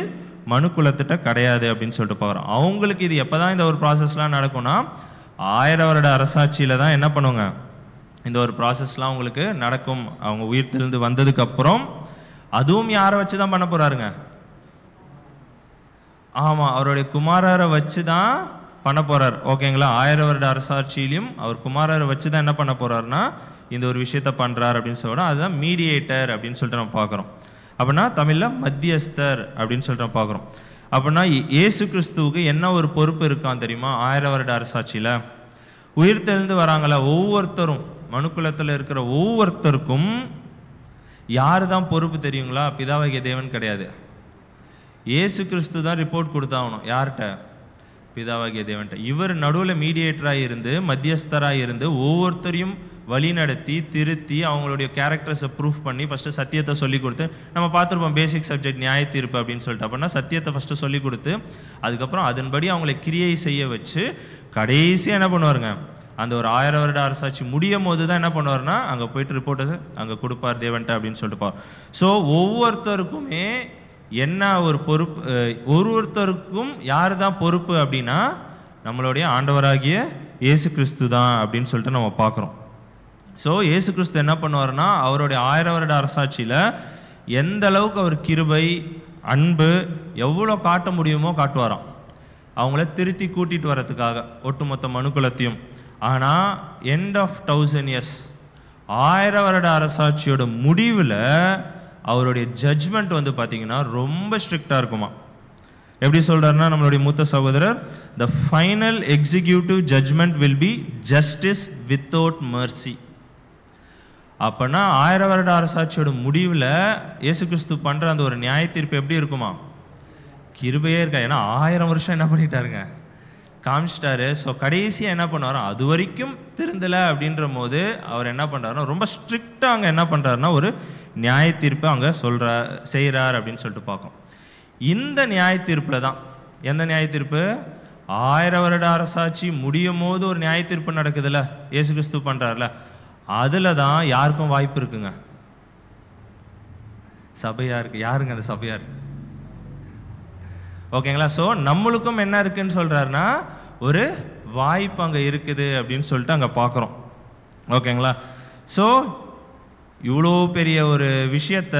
மனு குலத்திட்ட கிடையாது அப்படின்னு சொல்லிட்டு பார்க்குறோம். அவங்களுக்கு இது எப்போ தான் இந்த ஒரு ப்ராசஸ்லாம் நடக்கும்னா, 1000 வருட அரசாட்சியில் தான் என்ன பண்ணுவாங்க, இந்த ஒரு ப்ராசஸ்லாம் உங்களுக்கு நடக்கும். அவங்க உயிர்த்தெழுந்து வந்ததுக்கப்புறம் அதுவும் யாரை வச்சு தான் பண்ண போகிறாருங்க, ஆமாம், அவருடைய குமாரரை வச்சு தான் பண்ண போகிறார். ஓகேங்களா? 1000 வருட அரசாட்சியிலையும் அவர் குமாரரை வச்சு தான் என்ன பண்ண போகிறாருன்னா இந்த ஒரு விஷயத்த பண்ணுறார் அப்படின்னு சொல்கிறோம். அதுதான் மீடியேட்டர் அப்படின்னு சொல்லிட்டு நம்ம பார்க்குறோம். அப்படின்னா தமிழில் மத்தியஸ்தர் அப்படின்னு சொல்லிட்டு நம்ம பார்க்குறோம். அப்படின்னா இயேசு கிறிஸ்துவுக்கு என்ன ஒரு பொறுப்பு இருக்கான் தெரியுமா? 1000 வருட அரசாட்சியில் உயிர்த்தெழுந்து வராங்களா ஒவ்வொருத்தரும், மனுக்குலத்தில் இருக்கிற ஒவ்வொருத்தருக்கும் யார் தான் பொறுப்பு தெரியுங்களா? பிதாவாகிய தேவன் கிடையாது, இயேசு கிறிஸ்து தான் ரிப்போர்ட் கொடுத்தாகணும். யார்கிட்ட? பிதாவாகிய தேவன்கிட்ட. இவர் நடுவில் மீடியேட்டராக இருந்து, மத்தியஸ்தராக இருந்து ஒவ்வொருத்தரையும் வழி நடத்தி திருத்தி அவங்களுடைய கேரக்டர்ஸை ப்ரூஃப் பண்ணி ஃபஸ்ட்டு சத்தியத்தை சொல்லி கொடுத்து, நம்ம பார்த்துருப்போம் பேசிக் சப்ஜெக்ட் நியாய தீர்ப்பு அப்படின்னு சொல்லிட்டு. அப்படின்னா சத்தியத்தை ஃபஸ்ட்டு சொல்லி கொடுத்து அதுக்கப்புறம் அதன்படி அவங்களை கிரியை செய்ய வச்சு கடைசியாக என்ன பண்ணுவாருங்க, அந்த ஒரு 1000 வருட அரசாட்சி முடியும் போது தான் என்ன பண்ணுவார்னா அங்கே போயிட்டு ரிப்போர்ட்டை அங்கே கொடுப்பார் தேவன்ட்ட அப்படின்னு சொல்லிட்டு பார். ஸோ ஒவ்வொருத்தருக்குமே என்ன ஒரு பொறுப்பு, ஒருத்தருக்கும் யார் தான் பொறுப்பு அப்படின்னா நம்மளுடைய ஆண்டவராகிய இயேசு கிறிஸ்து தான் அப்படின்னு சொல்லிட்டு நம்ம பார்க்குறோம். ஸோ இயேசு கிறிஸ்து என்ன பண்ணுவார்னா அவருடைய 1000 வருட அரசாட்சியில் எந்த அளவுக்கு அவர் கிருபை அன்பு எவ்வளோ காட்ட முடியுமோ காட்டுவாராம், அவங்கள திருத்தி கூட்டிகிட்டு வர்றதுக்காக ஒட்டுமொத்த மனுக்குலத்தையும். ஆனால் எண்ட் ஆஃப் 1000 இயர்ஸ் 1000 வருட அரசாட்சியோட முடிவில் அவருடைய ஜட்ஜ்மெண்ட் வந்து பார்த்தீங்கன்னா ரொம்ப ஸ்ட்ரிக்டாக இருக்குமா. எப்படி சொல்கிறாருன்னா நம்மளுடைய மூத்த சகோதரர், the final executive judgement will be justice without mercy. அப்போனா 1000 வருட அரசாட்சியோட முடிவில் இயேசு கிறிஸ்து பண்ணுற அந்த ஒரு நியாய தீர்ப்பு எப்படி இருக்குமா, கிருபையே இருக்கா. ஏன்னா 1000 வருஷம் என்ன பண்ணிட்டாருங்க, காமிச்சிட்டாரு. ஸோ கடைசியாக என்ன பண்ணுவாரோ அது வரைக்கும் திருந்தலை அப்படின்ற போது அவர் என்ன பண்ணுறாருன்னா ரொம்ப ஸ்ட்ரிக்டாக அங்கே என்ன பண்ணுறாருன்னா ஒரு நியாய தீர்ப்பு அங்கே செய்கிறார் அப்படின்னு சொல்லிட்டு பார்க்கும். இந்த நியாய தீர்ப்பில் தான், எந்த நியாய தீர்ப்பு, 1000 வருட அரசாட்சி முடியும் போது ஒரு நியாய தீர்ப்பு நடக்குதுல்ல இயேசு கிறிஸ்து பண்ணுறாருல, அதில் தான் யாருக்கும் வாய்ப்பு இருக்குங்க, சபையாக இருக்குது. யாருங்க அந்த சபையாக இருக்கு? ஓகேங்களா? ஸோ நம்மளுக்கும் என்ன இருக்குன்னு சொல்கிறாருன்னா ஒரு வாய்ப்பு அங்கே இருக்குது அப்படின்னு சொல்லிட்டு அங்கே பார்க்குறோம். ஓகேங்களா? ஸோ இவ்வளோ பெரிய ஒரு விஷயத்த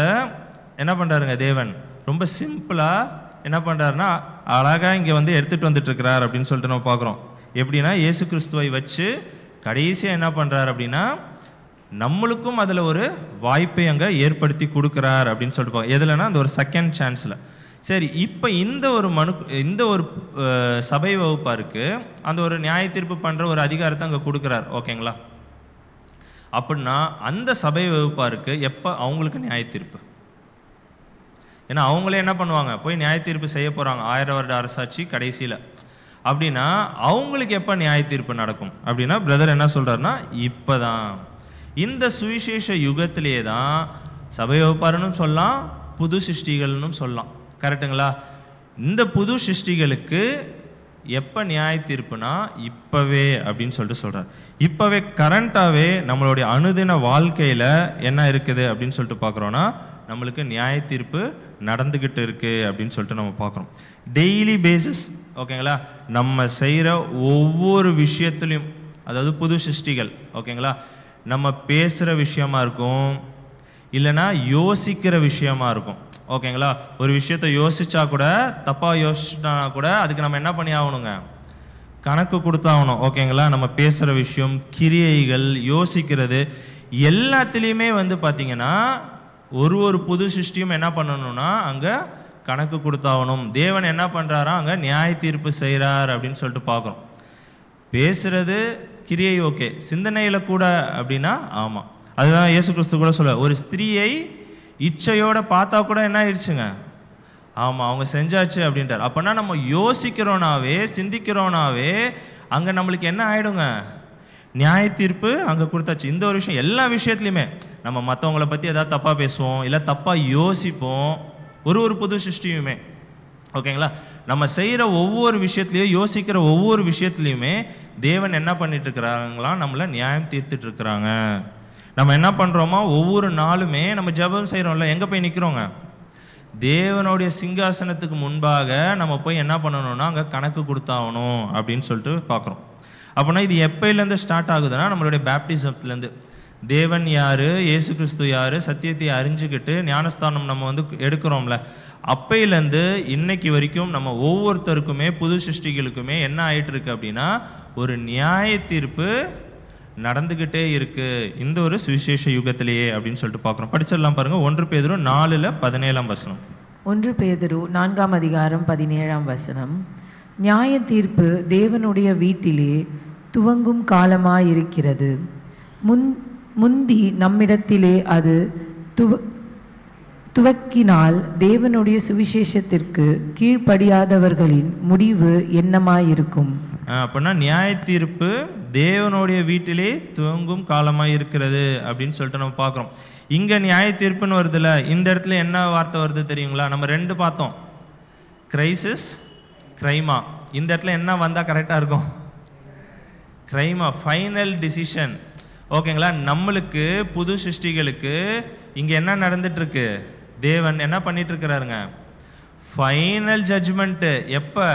என்ன பண்ணுறாருங்க தேவன் ரொம்ப சிம்பிளாக என்ன பண்ணுறாருன்னா அழகாக இங்கே வந்து எடுத்துகிட்டு வந்துட்டுருக்கிறார் அப்படின்னு சொல்லிட்டு நம்ம பார்க்குறோம். எப்படின்னா இயேசு கிறிஸ்துவை வச்சு கடைசியாக என்ன பண்ணுறாரு அப்படின்னா நம்மளுக்கும் அதில் ஒரு வாய்ப்பை அங்கே ஏற்படுத்தி கொடுக்குறார் அப்படின்னு சொல்லிட்டு பார்க்க. எதுலன்னா அந்த ஒரு செகண்ட் சான்ஸில். சரி, இப்போ இந்த ஒரு சபை வகுப்பாருக்கு அந்த ஒரு நியாய தீர்ப்பு பண்ணுற ஒரு அதிகாரத்தை அங்கே கொடுக்குறார். ஓகேங்களா? அப்படின்னா அந்த சபை வகுப்பாருக்கு எப்போ அவங்களுக்கு நியாய தீர்ப்பு? ஏன்னா அவங்களே என்ன பண்ணுவாங்க, போய் நியாய தீர்ப்பு செய்ய போகிறாங்க 1000 வருட அரசாட்சி கடைசியில். அப்படின்னா அவங்களுக்கு எப்போ நியாய தீர்ப்பு நடக்கும் அப்படின்னா பிரதர் என்ன சொல்கிறாருன்னா இப்போ தான், இந்த சுவிசேஷ யுகத்திலே தான் சபை வகுப்பாருன்னு சொல்லலாம், புது சிருஷ்டிகள்னு சொல்லலாம். கரெக்டுங்களா? இந்த புது சிருஷ்டிகளுக்கு எப்போ நியாய தீர்ப்புனா இப்போவே அப்படின்னு சொல்லிட்டு சொல்கிறார். இப்போவே கரண்ட்டாகவே நம்மளுடைய அனுதின வாழ்க்கையில் என்ன இருக்குது அப்படின்னு சொல்லிட்டு பார்க்குறோன்னா நம்மளுக்கு நியாய தீர்ப்பு நடந்துக்கிட்டு இருக்குது அப்படின்னு சொல்லிட்டு நம்ம பார்க்குறோம். டெய்லி பேசிஸ், ஓகேங்களா, நம்ம செய்கிற ஒவ்வொரு விஷயத்துலையும், அதாவது புது சிருஷ்டிகள், ஓகேங்களா, நம்ம பேசுகிற விஷயமா இருக்கும், இல்லைன்னா யோசிக்கிற விஷயமா இருக்கும், ஓகேங்களா. ஒரு விஷயத்தை யோசிச்சா கூட, தப்பாக யோசிச்சா கூட அதுக்கு நம்ம என்ன பண்ணி ஆகணுங்க, கணக்கு கொடுத்தாகணும், ஓகேங்களா. நம்ம பேசுகிற விஷயம், கிரியைகள், யோசிக்கிறது எல்லாத்துலேயுமே பார்த்தீங்கன்னா ஒரு புது சிருஷ்டியும் என்ன பண்ணணும்னா அங்கே கணக்கு கொடுத்தாகணும். தேவன் என்ன பண்ணுறாரா, அங்கே நியாய தீர்ப்பு செய்கிறார் அப்படின்னு சொல்லிட்டு பார்க்குறோம். பேசுறது கிரியை ஓகே, சிந்தனையில் கூட அப்படின்னா ஆமாம். அதுதான் இயேசு கிறிஸ்து கூட சொல்ல, ஒரு ஸ்திரீயை இச்சையோட பார்த்தா கூட என்ன ஆயிடுச்சுங்க, ஆமாம் அவங்க செஞ்சாச்சு அப்படின்றார். அப்போனா நம்ம யோசிக்கிறோனாவே, சிந்திக்கிறோனாவே அங்கே நம்மளுக்கு என்ன ஆகிடுங்க, நியாய தீர்ப்பு அங்கே கொடுத்தாச்சு. இந்த ஒரு விஷயம், எல்லா விஷயத்துலையுமே நம்ம மற்றவங்கள பற்றி எதாவது தப்பாக பேசுவோம், இல்லை தப்பாக யோசிப்போம், ஒரு புது சிருஷ்டியுமே, ஓகேங்களா. நம்ம செய்கிற ஒவ்வொரு விஷயத்துலையும், யோசிக்கிற ஒவ்வொரு விஷயத்துலையுமே தேவன் என்ன பண்ணிட்டு இருக்கிறாங்களாம், நம்மளை நியாயம் தீர்த்துட்டு இருக்கிறாங்க. நம்ம என்ன பண்ணுறோமோ ஒவ்வொரு நாளுமே நம்ம ஜெபம் செய்கிறோம்ல, எங்கே போய் நிற்கிறோங்க, தேவனுடைய சிங்காசனத்துக்கு முன்பாக நம்ம போய் என்ன பண்ணணும்னா அங்கே கணக்கு கொடுத்தாகணும் அப்படின்னு சொல்லிட்டு பார்க்குறோம். அப்படின்னா இது எப்போலேருந்து ஸ்டார்ட் ஆகுதுன்னா, நம்மளுடைய பேப்டிசத்துலேருந்து. தேவன் யார், இயேசு கிறிஸ்து யார், சத்தியத்தை அறிஞ்சுக்கிட்டு ஞானஸ்தானம் நம்ம எடுக்கிறோம்ல, அப்பையிலேருந்து இன்னைக்கு வரைக்கும் நம்ம ஒவ்வொருத்தருக்குமே, புது சிருஷ்டிகளுக்குமே என்ன ஆகிட்டு இருக்கு அப்படின்னா, ஒரு நியாய தீர்ப்பு நடந்துக்கிட்டே இருக்கு இந்த ஒரு சுவிசேஷ யுகத்திலேயே அப்படின்னு சொல்லிட்டு பார்க்குறோம். படிச்சிடலாம் பாருங்க, 1 பேதுரு 4:17. 1 பேதுரு 4:17. நியாய தீர்ப்பு தேவனுடைய வீட்டிலே துவங்கும் காலமாயிருக்கிறது. முந்தி நம்மிடத்திலே அது துவக்கினால் தேவனுடைய சுவிசேஷத்திற்கு கீழ்ப்படியாதவர்களின் முடிவு என்னமாயிருக்கும். அப்படின்னா நியாய தீர்ப்பு தேவனுடைய வீட்டிலே துவங்கும் காலமாக இருக்கிறது அப்படின்னு சொல்லிட்டு நம்ம பார்க்குறோம். இங்கே நியாய தீர்ப்புன்னு வருதுல்ல, இந்த இடத்துல என்ன வார்த்தை வருது தெரியுங்களா, நம்ம 2 பார்த்தோம், கிரைசிஸ், கிரைமா. இந்த இடத்துல என்ன வந்தால் கரெக்டாக இருக்கும், கிரைமா, ஃபைனல் டிசிஷன், ஓகேங்களா. நம்மளுக்கு புது சிருஷ்டிகளுக்கு இங்கே என்ன நடந்துட்டுருக்கு, தேவன் என்ன பண்ணிட்டு இருக்கிறாருங்க, ஃபைனல் ஜட்ஜ்மெண்ட்டு. எப்போ,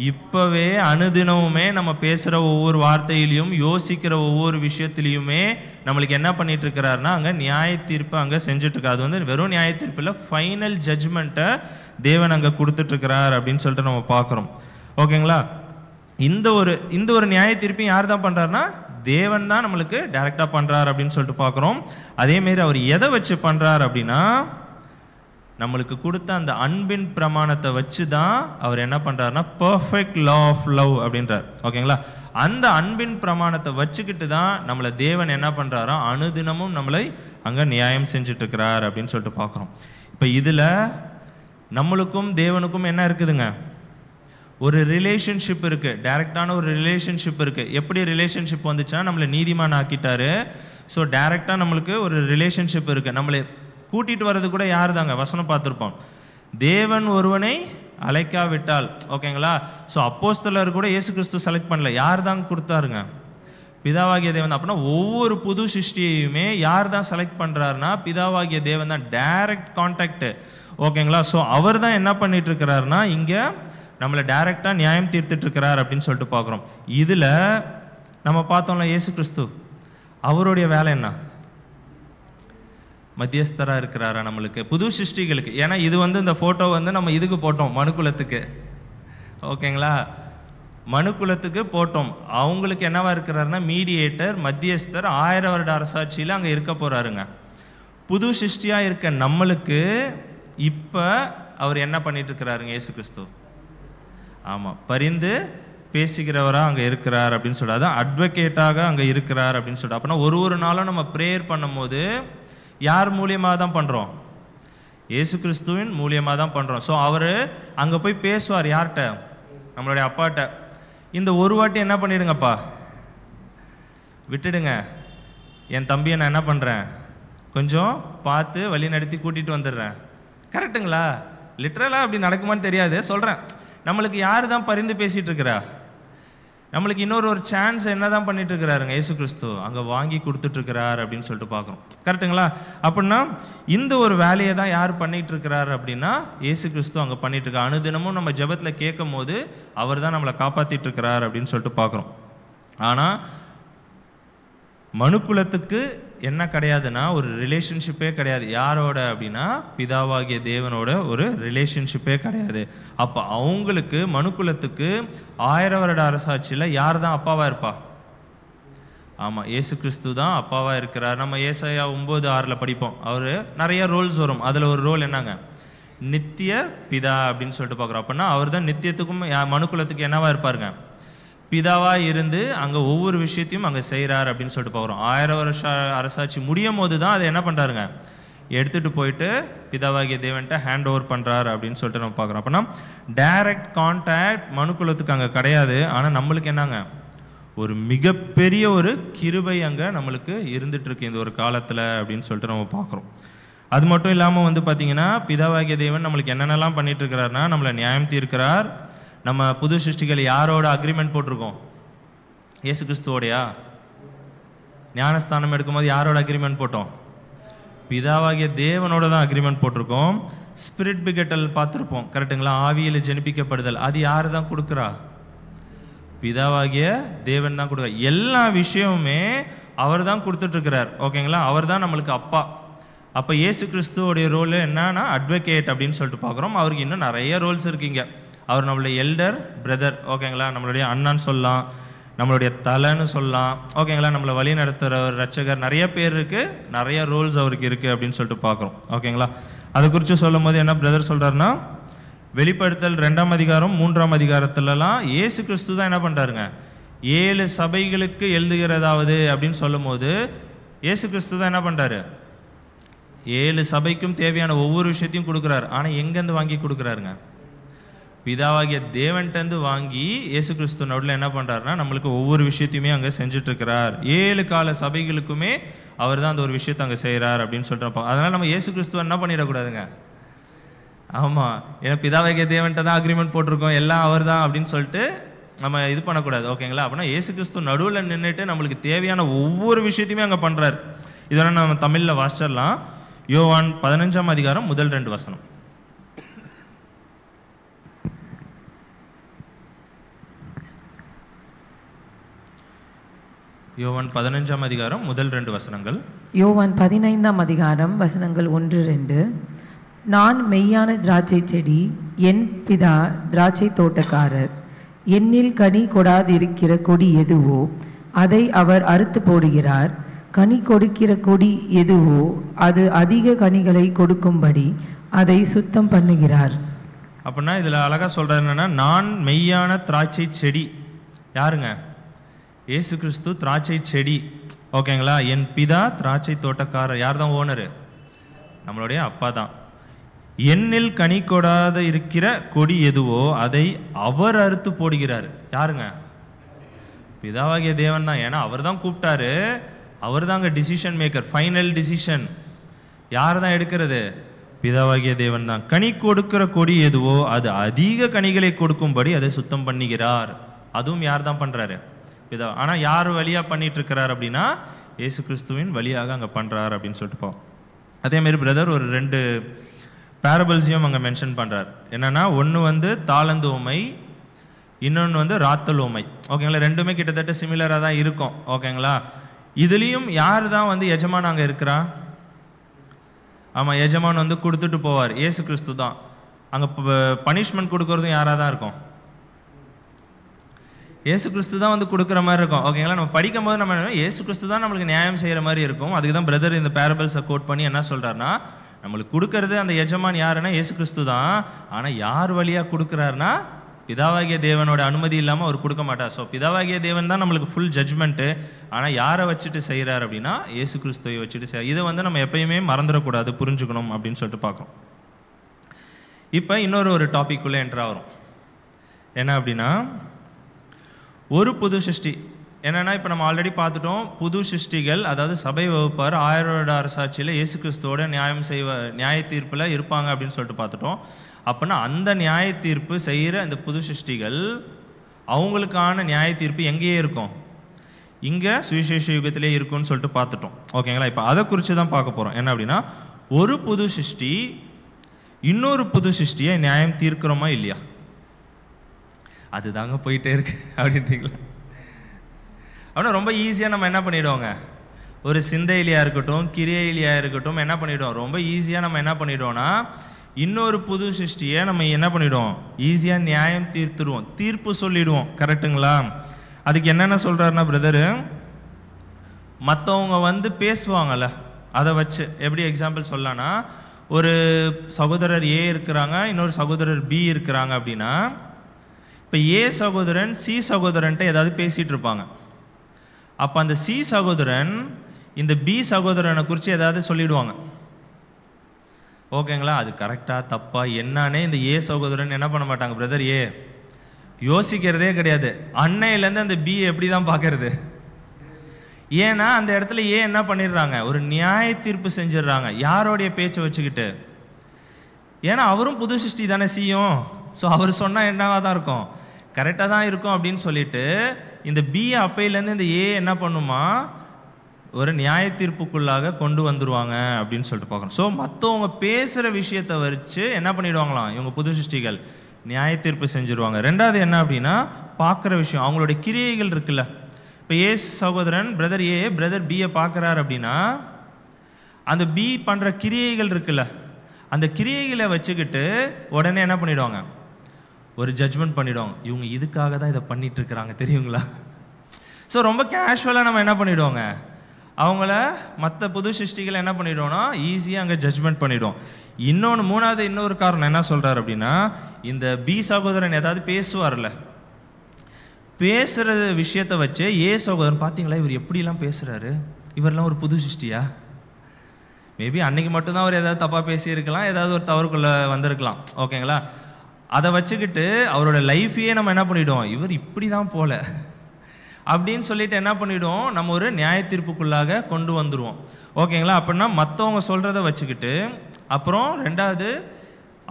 இப்போவே அனுதினமுமே நம்ம பேசுகிற ஒவ்வொரு வார்த்தையிலையும், யோசிக்கிற ஒவ்வொரு விஷயத்துலையுமே நம்மளுக்கு என்ன பண்ணிட்டு இருக்கிறாருன்னா அங்கே நியாய தீர்ப்பு அங்கே செஞ்சுட்ருக்கா. அது வெறும் நியாய தீர்ப்பு இல்லை, ஃபைனல் ஜட்ஜ்மெண்ட்டை தேவன் அங்கே கொடுத்துட்ருக்கிறார் அப்படின்னு சொல்லிட்டு நம்ம பார்க்குறோம், ஓகேங்களா. இந்த ஒரு நியாய தீர்ப்பையும் யார் தான் பண்ணுறாருன்னா, தேவன் தான் நம்மளுக்கு டைரெக்டாக பண்ணுறார் அப்படின்னு சொல்லிட்டு பார்க்குறோம். அதேமாரி அவர் எதை வச்சு பண்ணுறார் அப்படின்னா, நம்மளுக்கு கொடுத்த அந்த அன்பின் பிரமாணத்தை வச்சு தான் அவர் என்ன பண்ணுறாருன்னா பர்ஃபெக்ட் லா ஆஃப் லவ் அப்படின்றார், ஓகேங்களா. அந்த அன்பின் பிரமாணத்தை வச்சுக்கிட்டு தான் நம்மளை தேவன் என்ன பண்ணுறாரோ அனுதினமும் நம்மளை அங்கே நியாயம் செஞ்சிட்ருக்கிறார் அப்படின்னு சொல்லிட்டு பார்க்குறோம். இப்போ இதில் நம்மளுக்கும் தேவனுக்கும் என்ன இருக்குதுங்க, ஒரு ரிலேஷன்ஷிப் இருக்குது, டைரெக்டான ஒரு ரிலேஷன்ஷிப் இருக்குது. எப்படி ரிலேஷன்ஷிப் வந்துச்சுன்னா, நம்மளை நீதிமான் ஆக்கிட்டாரு. ஸோ டைரெக்டாக நம்மளுக்கு ஒரு ரிலேஷன்ஷிப் இருக்குது. நம்மளை கூட்டிகிட்டு வர்றது கூட யார் தாங்க, வசனம் பார்த்துருப்போம், தேவன் ஒருவனை அழைக்காவிட்டால், ஓகேங்களா. ஸோ அப்போஸ்தலர் கூட இயேசு கிறிஸ்து செலக்ட் பண்ணல, யார் தான் கொடுத்தாருங்க, பிதாவாகிய தேவன். அப்படின்னா ஒவ்வொரு புது சிருஷ்டியையுமே யார் தான் செலக்ட் பண்ணுறாருன்னா, பிதாவாகிய தேவன் தான், டைரக்ட் கான்டாக்ட், ஓகேங்களா. ஸோ அவர் தான் என்ன பண்ணிட்டு இருக்கிறாருன்னா இங்கே நம்மளை டைரெக்டாக நியாயம் தீர்த்துட்டு இருக்கிறார் அப்படின்னு சொல்லிட்டு பார்க்குறோம். இதில் நம்ம பார்த்தோம்ல, இயேசு கிறிஸ்து அவருடைய வேலை என்ன, மத்தியஸ்தராக இருக்கிறாரா நம்மளுக்கு, புது சிருஷ்டிகளுக்கு. ஏன்னா இது இந்த ஃபோட்டோ நம்ம இதுக்கு போட்டோம், மனுக்குலத்துக்கு, ஓகேங்களா. மனுக்குலத்துக்கு போட்டோம். அவங்களுக்கு என்னவா இருக்கிறாருன்னா மீடியேட்டர், மத்தியஸ்தர், 1000 வருட அரசாட்சியில் அங்கே இருக்க போகிறாருங்க. புது சிருஷ்டியாக இருக்க நம்மளுக்கு இப்போ அவர் என்ன பண்ணிட்டு இருக்கிறாருங்க, இயேசு கிறிஸ்து, ஆமாம், பரிந்து பேசுகிறவராக அங்கே இருக்கிறார் அப்படின்னு சொல்லிட்டு, அதான் அட்வொகேட்டாக அங்கே இருக்கிறார் அப்படின்னு சொல்லிட்டு. அப்படின்னா ஒரு நாளும் நம்ம ப்ரேயர் பண்ணும்போது யார் மூலியமாக தான் பண்ணுறோம், இயேசு கிறிஸ்துவின் மூலியமாக தான் பண்ணுறோம். ஸோ அவர் அங்கே போய் பேசுவார் யார்கிட்ட, நம்மளுடைய அப்பாட்ட. இந்த ஒரு வாட்டி என்ன பண்ணிடுங்கப்பா, விட்டுடுங்க, என் தம்பியை நான் என்ன பண்ணுறேன், கொஞ்சம் பார்த்து வழி நடத்தி கூட்டிகிட்டு வந்துடுறேன். கரெக்டுங்களா, லிட்ரலாக அப்படி நடக்குமான்னு தெரியாது, சொல்கிறேன். நம்மளுக்கு யார் தான் பரிந்து பேசிகிட்டு இருக்கிறா, நம்மளுக்கு இன்னொரு சான்ஸ் என்ன தான் பண்ணிட்டு இருக்கிறாருங்க இயேசு கிறிஸ்து அங்கே வாங்கி கொடுத்துட்ருக்கிறார் அப்படின்னு சொல்லிட்டு பார்க்குறோம். கரெக்டுங்களா? அப்படின்னா இந்த ஒரு வேலையை தான் யார் பண்ணிகிட்டு இருக்கிறார் அப்படின்னா இயேசு கிறிஸ்து அங்கே பண்ணிட்டு இருக்கார். அனுதினமும் நம்ம ஜெபத்தில் கேட்கும் போது அவர் தான் நம்மளை காப்பாற்றிட்டு இருக்கிறார் அப்படின்னு சொல்லிட்டு பார்க்குறோம். ஆனால் மனுக்குலத்துக்கு என்ன கிடையாதுன்னா ஒரு ரிலேஷன்ஷிப்பே கிடையாது. யாரோட அப்படின்னா பிதாவாகிய தேவனோட ஒரு ரிலேஷன்ஷிப்பே கிடையாது. அப்போ அவங்களுக்கு மனுக்குலத்துக்கு 1000 வருட அரசாட்சியில் யார் தான் அப்பாவாக இருப்பா? ஆமாம், இயேசு கிறிஸ்து தான் அப்பாவாக இருக்கிறார். நம்ம ஏசாயா 9:6 படிப்போம். அவர் நிறைய ரோல்ஸ் வரும். அதில் ஒரு ரோல் என்னங்க? நித்திய பிதா அப்படின்னு சொல்லிட்டு பார்க்குறோம். அப்படின்னா அவர் தான் நித்தியத்துக்கும் மனுக்குலத்துக்கு என்னவா இருப்பாருங்க? பிதாவாக இருந்து அங்கே ஒவ்வொரு விஷயத்தையும் அங்கே செய்கிறார் அப்படின்னு சொல்லிட்டு பார்க்குறோம். 1000 வருஷ அரசாட்சி முடியும் போது தான் அதை என்ன பண்ணுறாருங்க? எடுத்துகிட்டு போயிட்டு பிதாவாகிய தேவன்கிட்ட ஹேண்ட் ஓவர் பண்ணுறாரு அப்படின்னு சொல்லிட்டு நம்ம பார்க்குறோம். அப்படின்னா டைரக்ட் கான்டாக்ட் மனுக்குலத்துக்கு அங்கே கிடையாது. ஆனால் நம்மளுக்கு என்னங்க? ஒரு மிகப்பெரிய ஒரு கிருபை அங்கே நம்மளுக்கு இருந்துகிட்ருக்கு இந்த ஒரு காலத்தில் அப்படின்னு சொல்லிட்டு நம்ம பார்க்குறோம். அது மட்டும் இல்லாமல் வந்து பார்த்திங்கன்னா பிதாவாகிய தேவன் நம்மளுக்கு என்னென்னலாம் பண்ணிட்டு இருக்கிறாருன்னா நம்மளை நியாயம் தீர்க்கிறார். நம்ம புது சிருஷ்டிகள் யாரோட அக்ரிமெண்ட் போட்டிருக்கோம்? இயேசு கிறிஸ்துவோடையா? ஞானஸ்தானம் எடுக்கும்போது யாரோட அக்ரிமெண்ட் போட்டோம்? பிதாவாகிய தேவனோட தான் அக்ரிமெண்ட் போட்டிருக்கோம். ஸ்பிரிட் பிகட்டல் பார்த்துருப்போம், கரெக்டுங்களா? ஆவியில் ஜெனிப்பிக்கப்படுதல், அது யார் தான் கொடுக்குறா? பிதாவாகிய தேவன் தான் கொடுக்குறார். எல்லா விஷயமுமே அவர் தான் கொடுத்துட்ருக்கிறார். ஓகேங்களா? அவர் தான் நம்மளுக்கு அப்பா. அப்போ இயேசு கிறிஸ்துவோடைய ரோல் என்னன்னா அட்வொகேட் அப்படின்னு சொல்லிட்டு பார்க்குறோம். அவருக்கு இன்னும் நிறைய ரோல்ஸ் இருக்குங்க. அவர் நம்மளுடைய எல்டர் பிரதர், ஓகேங்களா? நம்மளுடைய அண்ணான்னு சொல்லலாம், நம்மளுடைய தலைன்னு சொல்லலாம், ஓகேங்களா? நம்மளை வழி நடத்துகிறவர், ரட்சகர், நிறைய பேர் இருக்குது, நிறைய ரோல்ஸ் அவருக்கு இருக்குது அப்படின்னு சொல்லிட்டு பார்க்குறோம். ஓகேங்களா? அதை குறித்து சொல்லும் போது என்ன பிரதர் சொல்கிறாருன்னா வெளிப்படுத்தல் 2ஆம் அதிகாரம் 3ஆம் அதிகாரத்துலலாம் இயேசு கிறிஸ்து தான் என்ன பண்ணுறாருங்க? 7 சபைகளுக்கு எழுதுகிறதாவது அப்படின்னு சொல்லும் போது இயேசு கிறிஸ்து தான் என்ன பண்ணுறாரு? 7 சபைக்கும் தேவையான ஒவ்வொரு விஷயத்தையும் கொடுக்குறாரு. ஆனால் எங்கேருந்து வாங்கி கொடுக்குறாருங்க? பிதாவாகிய தேவன்கிட்டருந்து வாங்கி இயேசு கிறிஸ்து நடுவில் என்ன பண்ணுறாருன்னா நம்மளுக்கு ஒவ்வொரு விஷயத்தையுமே அங்கே செஞ்சுட்ருக்கிறார். 7 கால சபைகளுக்குமே அவர் தான் அந்த ஒரு விஷயத்தை அங்கே செய்கிறார் அப்படின்னு சொல்லிட்டு. அதனால் நம்ம இயேசு கிறிஸ்துவ என்ன பண்ணிடக்கூடாதுங்க? ஆமாம், ஏன்னா பிதாவாகிய தேவன்கிட்ட தான் அக்ரிமெண்ட் போட்டிருக்கோம், எல்லாம் அவர் தான் அப்படின்னு சொல்லிட்டு நம்ம இது பண்ணக்கூடாது. ஓகேங்களா? அப்படின்னா இயேசு கிறிஸ்து நடுவில் நின்றுட்டு நம்மளுக்கு தேவையான ஒவ்வொரு விஷயத்தையுமே அங்கே பண்ணுறாரு. இதெல்லாம் நம்ம தமிழில் வாசிச்சிடலாம். யோவான் 15ஆம் அதிகாரம் முதல் 2 வசனம். யோவான் 15ஆம் அதிகாரம் முதல் 2 வசனங்கள். யோவான் 15ஆம் அதிகாரம் வசனங்கள் 1-2. நான் மெய்யான திராட்சை செடி, என் பிதா திராட்சை தோட்டக்காரர். என்னில் கனி கொடாதிருக்கிற கொடி எதுவோ அதை அவர் அறுத்து போடுகிறார். கனி கொடுக்கிற கொடி எதுவோ அது அதிக கனிகளை கொடுக்கும்படி அதை சுத்தம் பண்ணுகிறார். அப்படின்னா இதில் அழகாக சொல்கிறது என்னென்னா, நான் மெய்யான திராட்சை செடி. யாருங்க? இயேசு கிறிஸ்து திராட்சை செடி. ஓகேங்களா? என் பிதா திராட்சை தோட்டக்காரர். யார் தான் ஓனரு? நம்மளுடைய அப்பா தான். என்னில் கனி கொடாத இருக்கிற கொடி எதுவோ அதை அவர் அறுத்து போடுகிறார். யாருங்க? பிதாவாகிய தேவன் தான். ஏன்னா அவர் தான் கூப்பிட்டாரு, அவர் தான் அங்கே டிசிஷன் மேக்கர், ஃபைனல் டிசிஷன் யார் தான் எடுக்கிறது? பிதாவாகிய தேவன் தான். கனி கொடுக்கிற கொடி எதுவோ அது அதிக கனிகளை கொடுக்கும்படி அதை சுத்தம் பண்ணுகிறார். அதுவும் யார் தான் பண்ணுறாரு? பிதா. ஆனால் யார் வழியாக பண்ணிட்டு இருக்கிறார் அப்படின்னா இயேசு கிறிஸ்துவின் வழியாக அங்கே பண்ணுறார் அப்படின்னு சொல்லிட்டு போவோம். அதேமாரி பிரதர் ஒரு 2 பேரபிள்ஸையும் அங்கே மென்ஷன் பண்ணுறார். என்னென்னா ஒன்று வந்து தாளந்து உமை, இன்னொன்று வந்து ராத்தல் உமை. ஓகேங்களா? ரெண்டுமே கிட்டத்தட்ட சிமிலராக தான் இருக்கும். ஓகேங்களா? இதுலேயும் யார் தான் வந்து எஜமான் அங்கே இருக்கிறா? ஆமாம், எஜமான் வந்து கொடுத்துட்டு போவார். இயேசு கிறிஸ்து தான். அங்கே பனிஷ்மெண்ட் கொடுக்கறதும் யாராக தான் இருக்கும்? இயேசு கிறிஸ்து தான் வந்து கொடுக்குற மாதிரி இருக்கும். ஓகேங்களா? நம்ம படிக்கும் போது நம்ம இயேசு கிறிஸ்து தான் நம்மளுக்கு நியாயம் செய்கிற மாதிரி இருக்கும். அதுக்கு தான் பிரதர் இந்த பேரபிள்ஸை கோட் பண்ணி என்ன சொல்கிறாருன்னா, நம்மளுக்கு கொடுக்கறது அந்த எஜமான் யாருன்னா இயேசு கிறிஸ்து தான். ஆனால் யார் வழியாக கொடுக்குறாருன்னா பிதாவாகிய தேவனோட அனுமதி இல்லாமல் அவர் கொடுக்க மாட்டார். ஸோ பிதாவாகிய தேவன் தான் நம்மளுக்கு ஃபுல் ஜட்ஜ்மெண்ட்டு. ஆனால் யாரை வச்சுட்டு செய்கிறார் அப்படின்னா இயேசு கிறிஸ்துவை வச்சுட்டு செய்ய. இதை வந்து நம்ம எப்பயுமே மறந்துடக்கூடாது, புரிஞ்சுக்கணும் அப்படின்னு சொல்லிட்டு பார்க்குறோம். இப்போ இன்னொரு டாபிக்குள்ளே என்ட்ரு ஆகிறோம். என்ன அப்படின்னா ஒரு புது சிருஷ்டி. என்னென்னா இப்போ நம்ம ஆல்ரெடி பார்த்துட்டோம், புது சிருஷ்டிகள் அதாவது சபை வகுப்பார் 1000 வருட அரசாட்சியில் இயேசு கிறிஸ்துவோட நியாய தீர்ப்பில் இருப்பாங்க அப்படின்னு சொல்லிட்டு பார்த்துட்டோம். அப்படின்னா அந்த நியாய தீர்ப்பு செய்கிற இந்த புது சிருஷ்டிகள் அவங்களுக்கான நியாய தீர்ப்பு எங்கேயே இருக்கும், இங்கே சுவிசேஷ யுகத்திலே இருக்குன்னு சொல்லிட்டு பார்த்துட்டோம். ஓகேங்களா? இப்போ அதை குறித்து தான் பார்க்க போகிறோம். என்ன அப்படின்னா, ஒரு புது சிருஷ்டி இன்னொரு புது சிருஷ்டியை நியாயம் தீர்க்கிறோமா இல்லையா? அதுதாங்க போயிட்டே இருக்கு அப்படின்றீங்களா? அப்படின்னா ரொம்ப ஈஸியாக நம்ம என்ன பண்ணிவிடுவோங்க, ஒரு சிந்தையிலியாக இருக்கட்டும், கிரியையிலியாக இருக்கட்டும், என்ன பண்ணிவிடுவோம், ரொம்ப ஈஸியாக நம்ம என்ன பண்ணிவிடுவோம்னா இன்னொரு புது சிருஷ்டியை நம்ம என்ன பண்ணிவிடுவோம், ஈஸியாக நியாயம் தீர்த்துருவோம், தீர்ப்பு சொல்லிடுவோம். கரெக்டுங்களா? அதுக்கு என்னென்ன சொல்கிறாருன்னா பிரதரு, மற்றவங்க வந்து பேசுவாங்கள்ல, அதை வச்சு எப்படி எக்ஸாம்பிள் சொல்லலான்னா, ஒரு சகோதரர் ஏ இருக்கிறாங்க, இன்னொரு சகோதரர் பி இருக்கிறாங்க அப்படின்னா, இப்போ ஏ சகோதரன் சி சகோதரன்ட்ட ஏதாவது பேசிகிட்டு இருப்பாங்க. அப்போ அந்த சி சகோதரன் இந்த பி சகோதரனை குறித்து ஏதாவது சொல்லிடுவாங்க. ஓகேங்களா? அது கரெக்டாக தப்பா என்னன்னே இந்த ஏ சகோதரன் என்ன பண்ண மாட்டாங்க பிரதர், ஏ யோசிக்கிறதே கிடையாது. அன்னையிலேருந்து அந்த பி எப்படி தான் பார்க்கறது? ஏன்னா அந்த இடத்துல ஏ என்ன பண்ணிடுறாங்க, ஒரு நியாய தீர்ப்பு செஞ்சிடுறாங்க. யாரோடைய பேச்சை வச்சுக்கிட்டு? ஏன்னா அவரும் புது சிருஷ்டி தானே சியும். ஸோ அவர் சொன்னால் என்னவாக தான் இருக்கும், கரெக்டாக தான் இருக்கும் அப்படின்னு சொல்லிட்டு இந்த பி அப்பையிலேருந்து இந்த ஏ என்ன பண்ணுமா, ஒரு நியாய தீர்ப்புக்குள்ளாக கொண்டு வந்துடுவாங்க அப்படின்னு சொல்லிட்டு பார்க்குறோம். ஸோ மற்றவங்க பேசுகிற விஷயத்தை வச்சு என்ன பண்ணிடுவாங்களாம், இவங்க புது சிருஷ்டிகள் நியாய தீர்ப்பு செஞ்சுருவாங்க. ரெண்டாவது என்ன அப்படின்னா, பார்க்குற விஷயம், அவங்களுடைய கிரியைகள் இருக்குல்ல. இப்போ ஏ சகோதரன் பிரதர் பியை பார்க்குறாரு அப்படின்னா, அந்த பி பண்ணுற கிரியைகள் இருக்குல்ல, அந்த கிரியைகளை வச்சுக்கிட்டு உடனே என்ன பண்ணிவிடுவாங்க, ஒரு ஜட்ஜ்மெண்ட் பண்ணிவிடுவாங்க. இவங்க இதுக்காக தான் இதை பண்ணிட்டு இருக்கிறாங்க தெரியுங்களா? ஸோ ரொம்ப கேஷுவலாக நம்ம என்ன பண்ணிவிடுவோங்க, அவங்கள மற்ற புது சிருஷ்டிகளை என்ன பண்ணிவிடுவோம்னா ஈஸியாக அங்கே ஜட்ஜ்மெண்ட் பண்ணிவிடுவோம். இன்னொரு காரணம் என்ன சொல்கிறார் அப்படின்னா, இந்த பி சகோதரன் ஏதாவது பேசுவார்ல, பேசுகிற விஷயத்தை வச்சு ஏ சகோதரன் பார்த்தீங்களா இவர் எப்படிலாம் பேசுகிறாரு, இவரெல்லாம் ஒரு புது சிருஷ்டியா? மேபி அன்னைக்கு மட்டும்தான் அவர் ஏதாவது தப்பாக பேசியிருக்கலாம், ஏதாவது ஒரு தவறுக்குள்ளே வந்திருக்கலாம். ஓகேங்களா? அதை வச்சுக்கிட்டு அவரோட லைஃபையே நம்ம என்ன பண்ணிவிடுவோம், இவர் இப்படி தான் போல அப்படின்னு சொல்லிட்டு என்ன பண்ணிவிடுவோம், நம்ம ஒரு நியாய தீர்ப்புக்குள்ளாக கொண்டு வந்துடுவோம். ஓகேங்களா? அப்படின்னா மற்றவங்க சொல்கிறத வச்சுக்கிட்டு, அப்புறம் ரெண்டாவது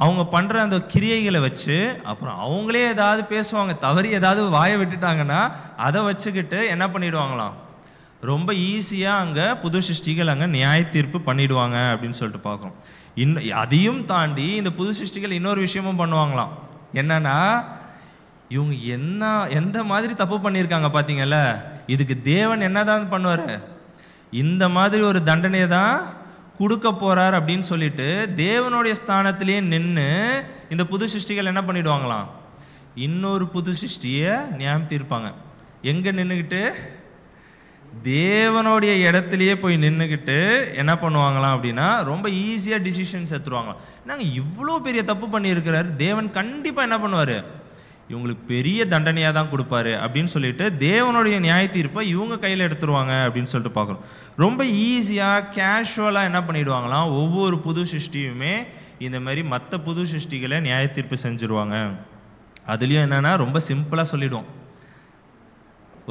அவங்க பண்ணுற அந்த கிரியைகளை வச்சு, அப்புறம் அவங்களே ஏதாவது பேசுவாங்க, தவறி ஏதாவது வாயை விட்டுட்டாங்கன்னா அதை வச்சுக்கிட்டு என்ன பண்ணிவிடுவாங்களாம், ரொம்ப ஈஸியாக அங்கே புது சிருஷ்டிகள் அங்கே நியாய தீர்ப்பு பண்ணிவிடுவாங்க அப்படின்னு சொல்லிட்டு பார்க்குறோம். அதையும் தாண்டி இந்த புது சிருஷ்டிகள் இன்னொரு விஷயமும் பண்ணுவாங்களாம். என்னன்னா, இவங்க எந்த மாதிரி தப்பு பண்ணியிருக்காங்க பார்த்தீங்கல்ல, இதுக்கு தேவன் என்ன தான் பண்ணுவார், இந்த மாதிரி ஒரு தண்டனையை தான் கொடுக்க போகிறார் அப்படின்னு சொல்லிட்டு தேவனுடைய ஸ்தானத்திலேயே நின்று இந்த புது சிருஷ்டிகள் என்ன பண்ணிடுவாங்களாம், இன்னொரு புது சிருஷ்டியை நியாயம் தீர்ப்பாங்க. எங்கே நின்றுக்கிட்டு, தேவனுடைய இடத்துலையே போய் நின்றுக்கிட்டு என்ன பண்ணுவாங்களாம் அப்படின்னா, ரொம்ப ஈஸியாக டிசிஷன்ஸ் எடுத்துருவாங்களாம். நாங்கள் இவ்வளோ பெரிய தப்பு பண்ணியிருக்கிறார், தேவன் கண்டிப்பாக என்ன பண்ணுவார், இவங்களுக்கு பெரிய தண்டனையாக தான் கொடுப்பாரு அப்படின்னு சொல்லிட்டு தேவனுடைய நியாய தீர்ப்பை இவங்க கையில் எடுத்துருவாங்க அப்படின்னு சொல்லிட்டு பார்க்குறோம். ரொம்ப ஈஸியாக கேஷுவலாக என்ன பண்ணிடுவாங்களாம், ஒவ்வொரு புது சிருஷ்டியுமே இந்த மாதிரி மற்ற புது சிருஷ்டிகளை நியாய தீர்ப்பு செஞ்சுருவாங்க. அதுலேயும் என்னென்னா ரொம்ப சிம்பிளாக சொல்லிவிடுவோம்,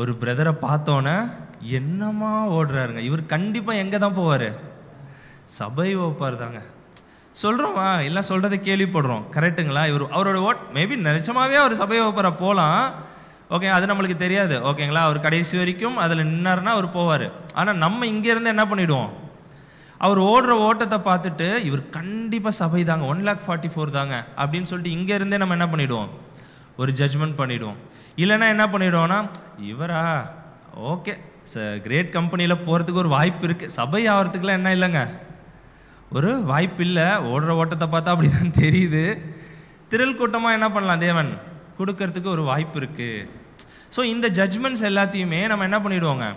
ஒரு பிரதரை பார்த்தோன்னே என்னமா ஓடுறாருங்க, இவர் கண்டிப்பாக எங்கே தான் போவார், சபை வைப்பார் தாங்க சொல்கிறோமா, இல்லை சொல்கிறத கேள்விப்படுறோம். கரெக்டுங்களா? அவரோட மேபி நிச்சயமாகவே அவர் சபை வைப்பார போகலாம். ஓகே, அது நம்மளுக்கு தெரியாது. ஓகேங்களா? அவர் கடைசி வரைக்கும் அதில் நின்னார்னா அவர் போவார். ஆனால் நம்ம இங்கேருந்து என்ன பண்ணிவிடுவோம், அவர் ஓடுற ஓட்டத்தை பார்த்துட்டு இவர் கண்டிப்பாக சபை தாங்க, 1,44,000 தாங்க அப்படின்னு சொல்லிட்டு இங்கேருந்தே நம்ம என்ன பண்ணிவிடுவோம், ஒரு ஜட்ஜ்மெண்ட் பண்ணிவிடுவோம். இல்லைன்னா என்ன பண்ணிவிடுவோம்னா, இவரா ஓகே கிரேட் கம்பெனியில் போகிறதுக்கு ஒரு வாய்ப்பு இருக்குது, சபை ஆகிறதுக்குலாம் என்ன இல்லைங்க, ஒரு வாய்ப்பு இல்லை, ஓடுற ஓட்டத்தை பார்த்தா அப்படி தான் தெரியுது. திரள் கூட்டமாக என்ன பண்ணலாம், தேவன் கொடுக்கறதுக்கு ஒரு வாய்ப்பு இருக்குது. ஸோ இந்த ஜட்ஜ்மெண்ட்ஸ் எல்லாத்தையுமே நம்ம என்ன பண்ணிவிடுவோங்க,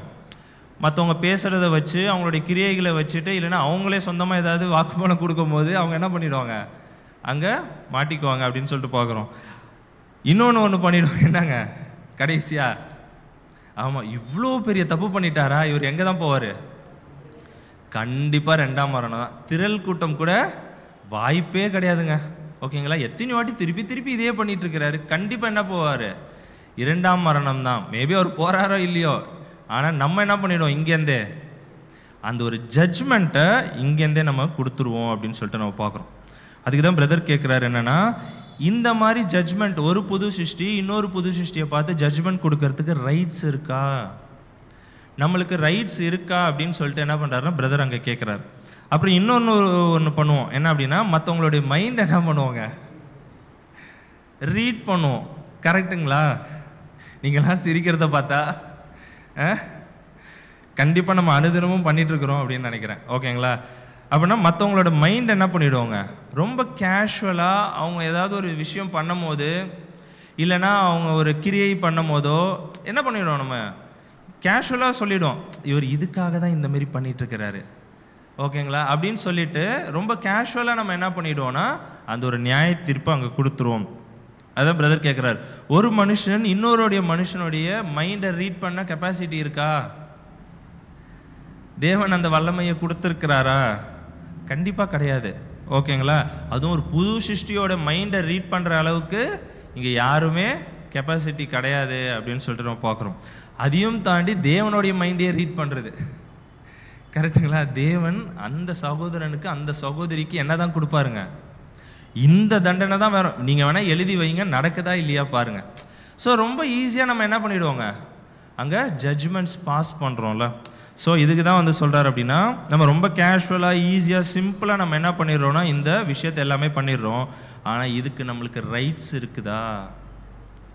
மற்றவங்க பேசுகிறத வச்சு அவங்களுடைய கிரியைகளை வச்சுட்டு, இல்லைன்னா அவங்களே சொந்தமாக ஏதாவது வாக்குமூலம் கொடுக்கும்போது அவங்க என்ன பண்ணிவிடுவாங்க, அங்கே மாட்டிக்குவாங்க அப்படின்னு சொல்லிட்டு பார்க்குறோம். ஒன்று பண்ணிவிடுவோம், என்னங்க கடைசியாக, ஆமாம் இவ்வளோ பெரிய தப்பு பண்ணிட்டாரா, இவர் எங்கே தான் போவார், கண்டிப்பாக 2ஆம் மரணம் தான். திரள் கூட்டம் கூட வாய்ப்பே கிடையாதுங்க. ஓகேங்களா? எத்தனை வாட்டி திருப்பி இதே பண்ணிட்டு இருக்கிறாரு, கண்டிப்பாக என்ன போவார், 2ஆம் மரணம் தான். மேபி அவர் போகிறாரோ இல்லையோ, ஆனால் நம்ம என்ன பண்ணிடுவோம், இங்கேருந்தே அந்த ஒரு ஜட்ஜ்மெண்ட்டை இங்கேருந்தே நம்ம கொடுத்துருவோம் அப்படின்னு சொல்லிட்டு நம்ம பார்க்குறோம். அதுக்கு தான் பிரதர் கேட்குறாரு என்னென்னா, இந்த மாதிரி ஜட்ஜ்மெண்ட் ஒரு புது சிருஷ்டி இன்னொரு புது சிருஷ்டியை பார்த்து ஜட்ஜ்மெண்ட் கொடுக்கறதுக்கு ரைட்ஸ் இருக்கா, நம்மளுக்கு ரைட்ஸ் இருக்கா அப்படின்னு சொல்லிட்டு என்ன பண்ணுறாருன்னா பிரதர் அங்கே கேட்குறாரு. அப்புறம் ஒன்று பண்ணுவோம், என்ன அப்படின்னா மற்றவங்களுடைய மைண்ட் என்ன பண்ணுவாங்க, ரீட் பண்ணுவோம். கரெக்டுங்களா? நீங்களாம் சிரிக்கிறத பார்த்தா கண்டிப்பாக நம்ம அனுதினமும் பண்ணிகிட்ருக்குறோம் அப்படின்னு நினைக்கிறேன். ஓகேங்களா? அப்படின்னா மற்றவங்களோட மைண்ட் என்ன பண்ணிவிடுவாங்க, ரொம்ப கேஷுவலாக அவங்க ஏதாவது ஒரு விஷயம் பண்ணும் போது இல்லைன்னா அவங்க ஒரு கிரியை பண்ணும் போதோ என்ன பண்ணிவிடுவோம், நம்ம கேஷுவலாக சொல்லிவிடுவோம், இவர் இதுக்காக தான் இந்தமாரி பண்ணிகிட்ருக்கிறாரு. ஓகேங்களா? அப்படின்னு சொல்லிட்டு ரொம்ப கேஷுவலாக நம்ம என்ன பண்ணிவிடுவோம்னா அந்த ஒரு நியாய தீர்ப்பு அங்கே கொடுத்துருவோம். அதான் பிரதர் கேட்குறாரு, ஒரு மனுஷன் இன்னொருடைய மனுஷனுடைய மைண்டை ரீட் பண்ண கெப்பாசிட்டி இருக்கா? தேவன் அந்த வல்லமையை கொடுத்துருக்கிறாரா? கண்டிப்பாக கிடையாது. ஓகேங்களா? அதுவும் ஒரு புது சிருஷ்டியோட மைண்டை ரீட் பண்ணுற அளவுக்கு இங்கே யாருமே கெப்பாசிட்டி கிடையாது அப்படின்னு சொல்லிட்டு நம்ம பார்க்குறோம். அதையும் தாண்டி தேவனுடைய மைண்டையே ரீட் பண்ணுறது, கரெக்டுங்களா? தேவன் அந்த சகோதரனுக்கு அந்த சகோதரிக்கு என்ன தான் கொடுப்பாருங்க, இந்த தண்டனை தான் வேணும், நீங்கள் வேணால் எழுதி வைங்க, நடக்குதா இல்லையா பாருங்கள். ஸோ ரொம்ப ஈஸியாக நம்ம என்ன பண்ணிவிடுவோங்க, அங்கே ஜட்ஜ்மெண்ட்ஸ் பாஸ் பண்ணுறோம்ல. ஸோ இதுக்கு தான் வந்து சொல்கிறார் அப்படின்னா நம்ம ரொம்ப கேஷுவலாக ஈஸியாக சிம்பிளாக நம்ம என்ன பண்ணிடுறோம்னா இந்த விஷயத்தை எல்லாமே பண்ணிடுறோம். ஆனால் இதுக்கு நம்மளுக்கு ரைட்ஸ் இருக்குதா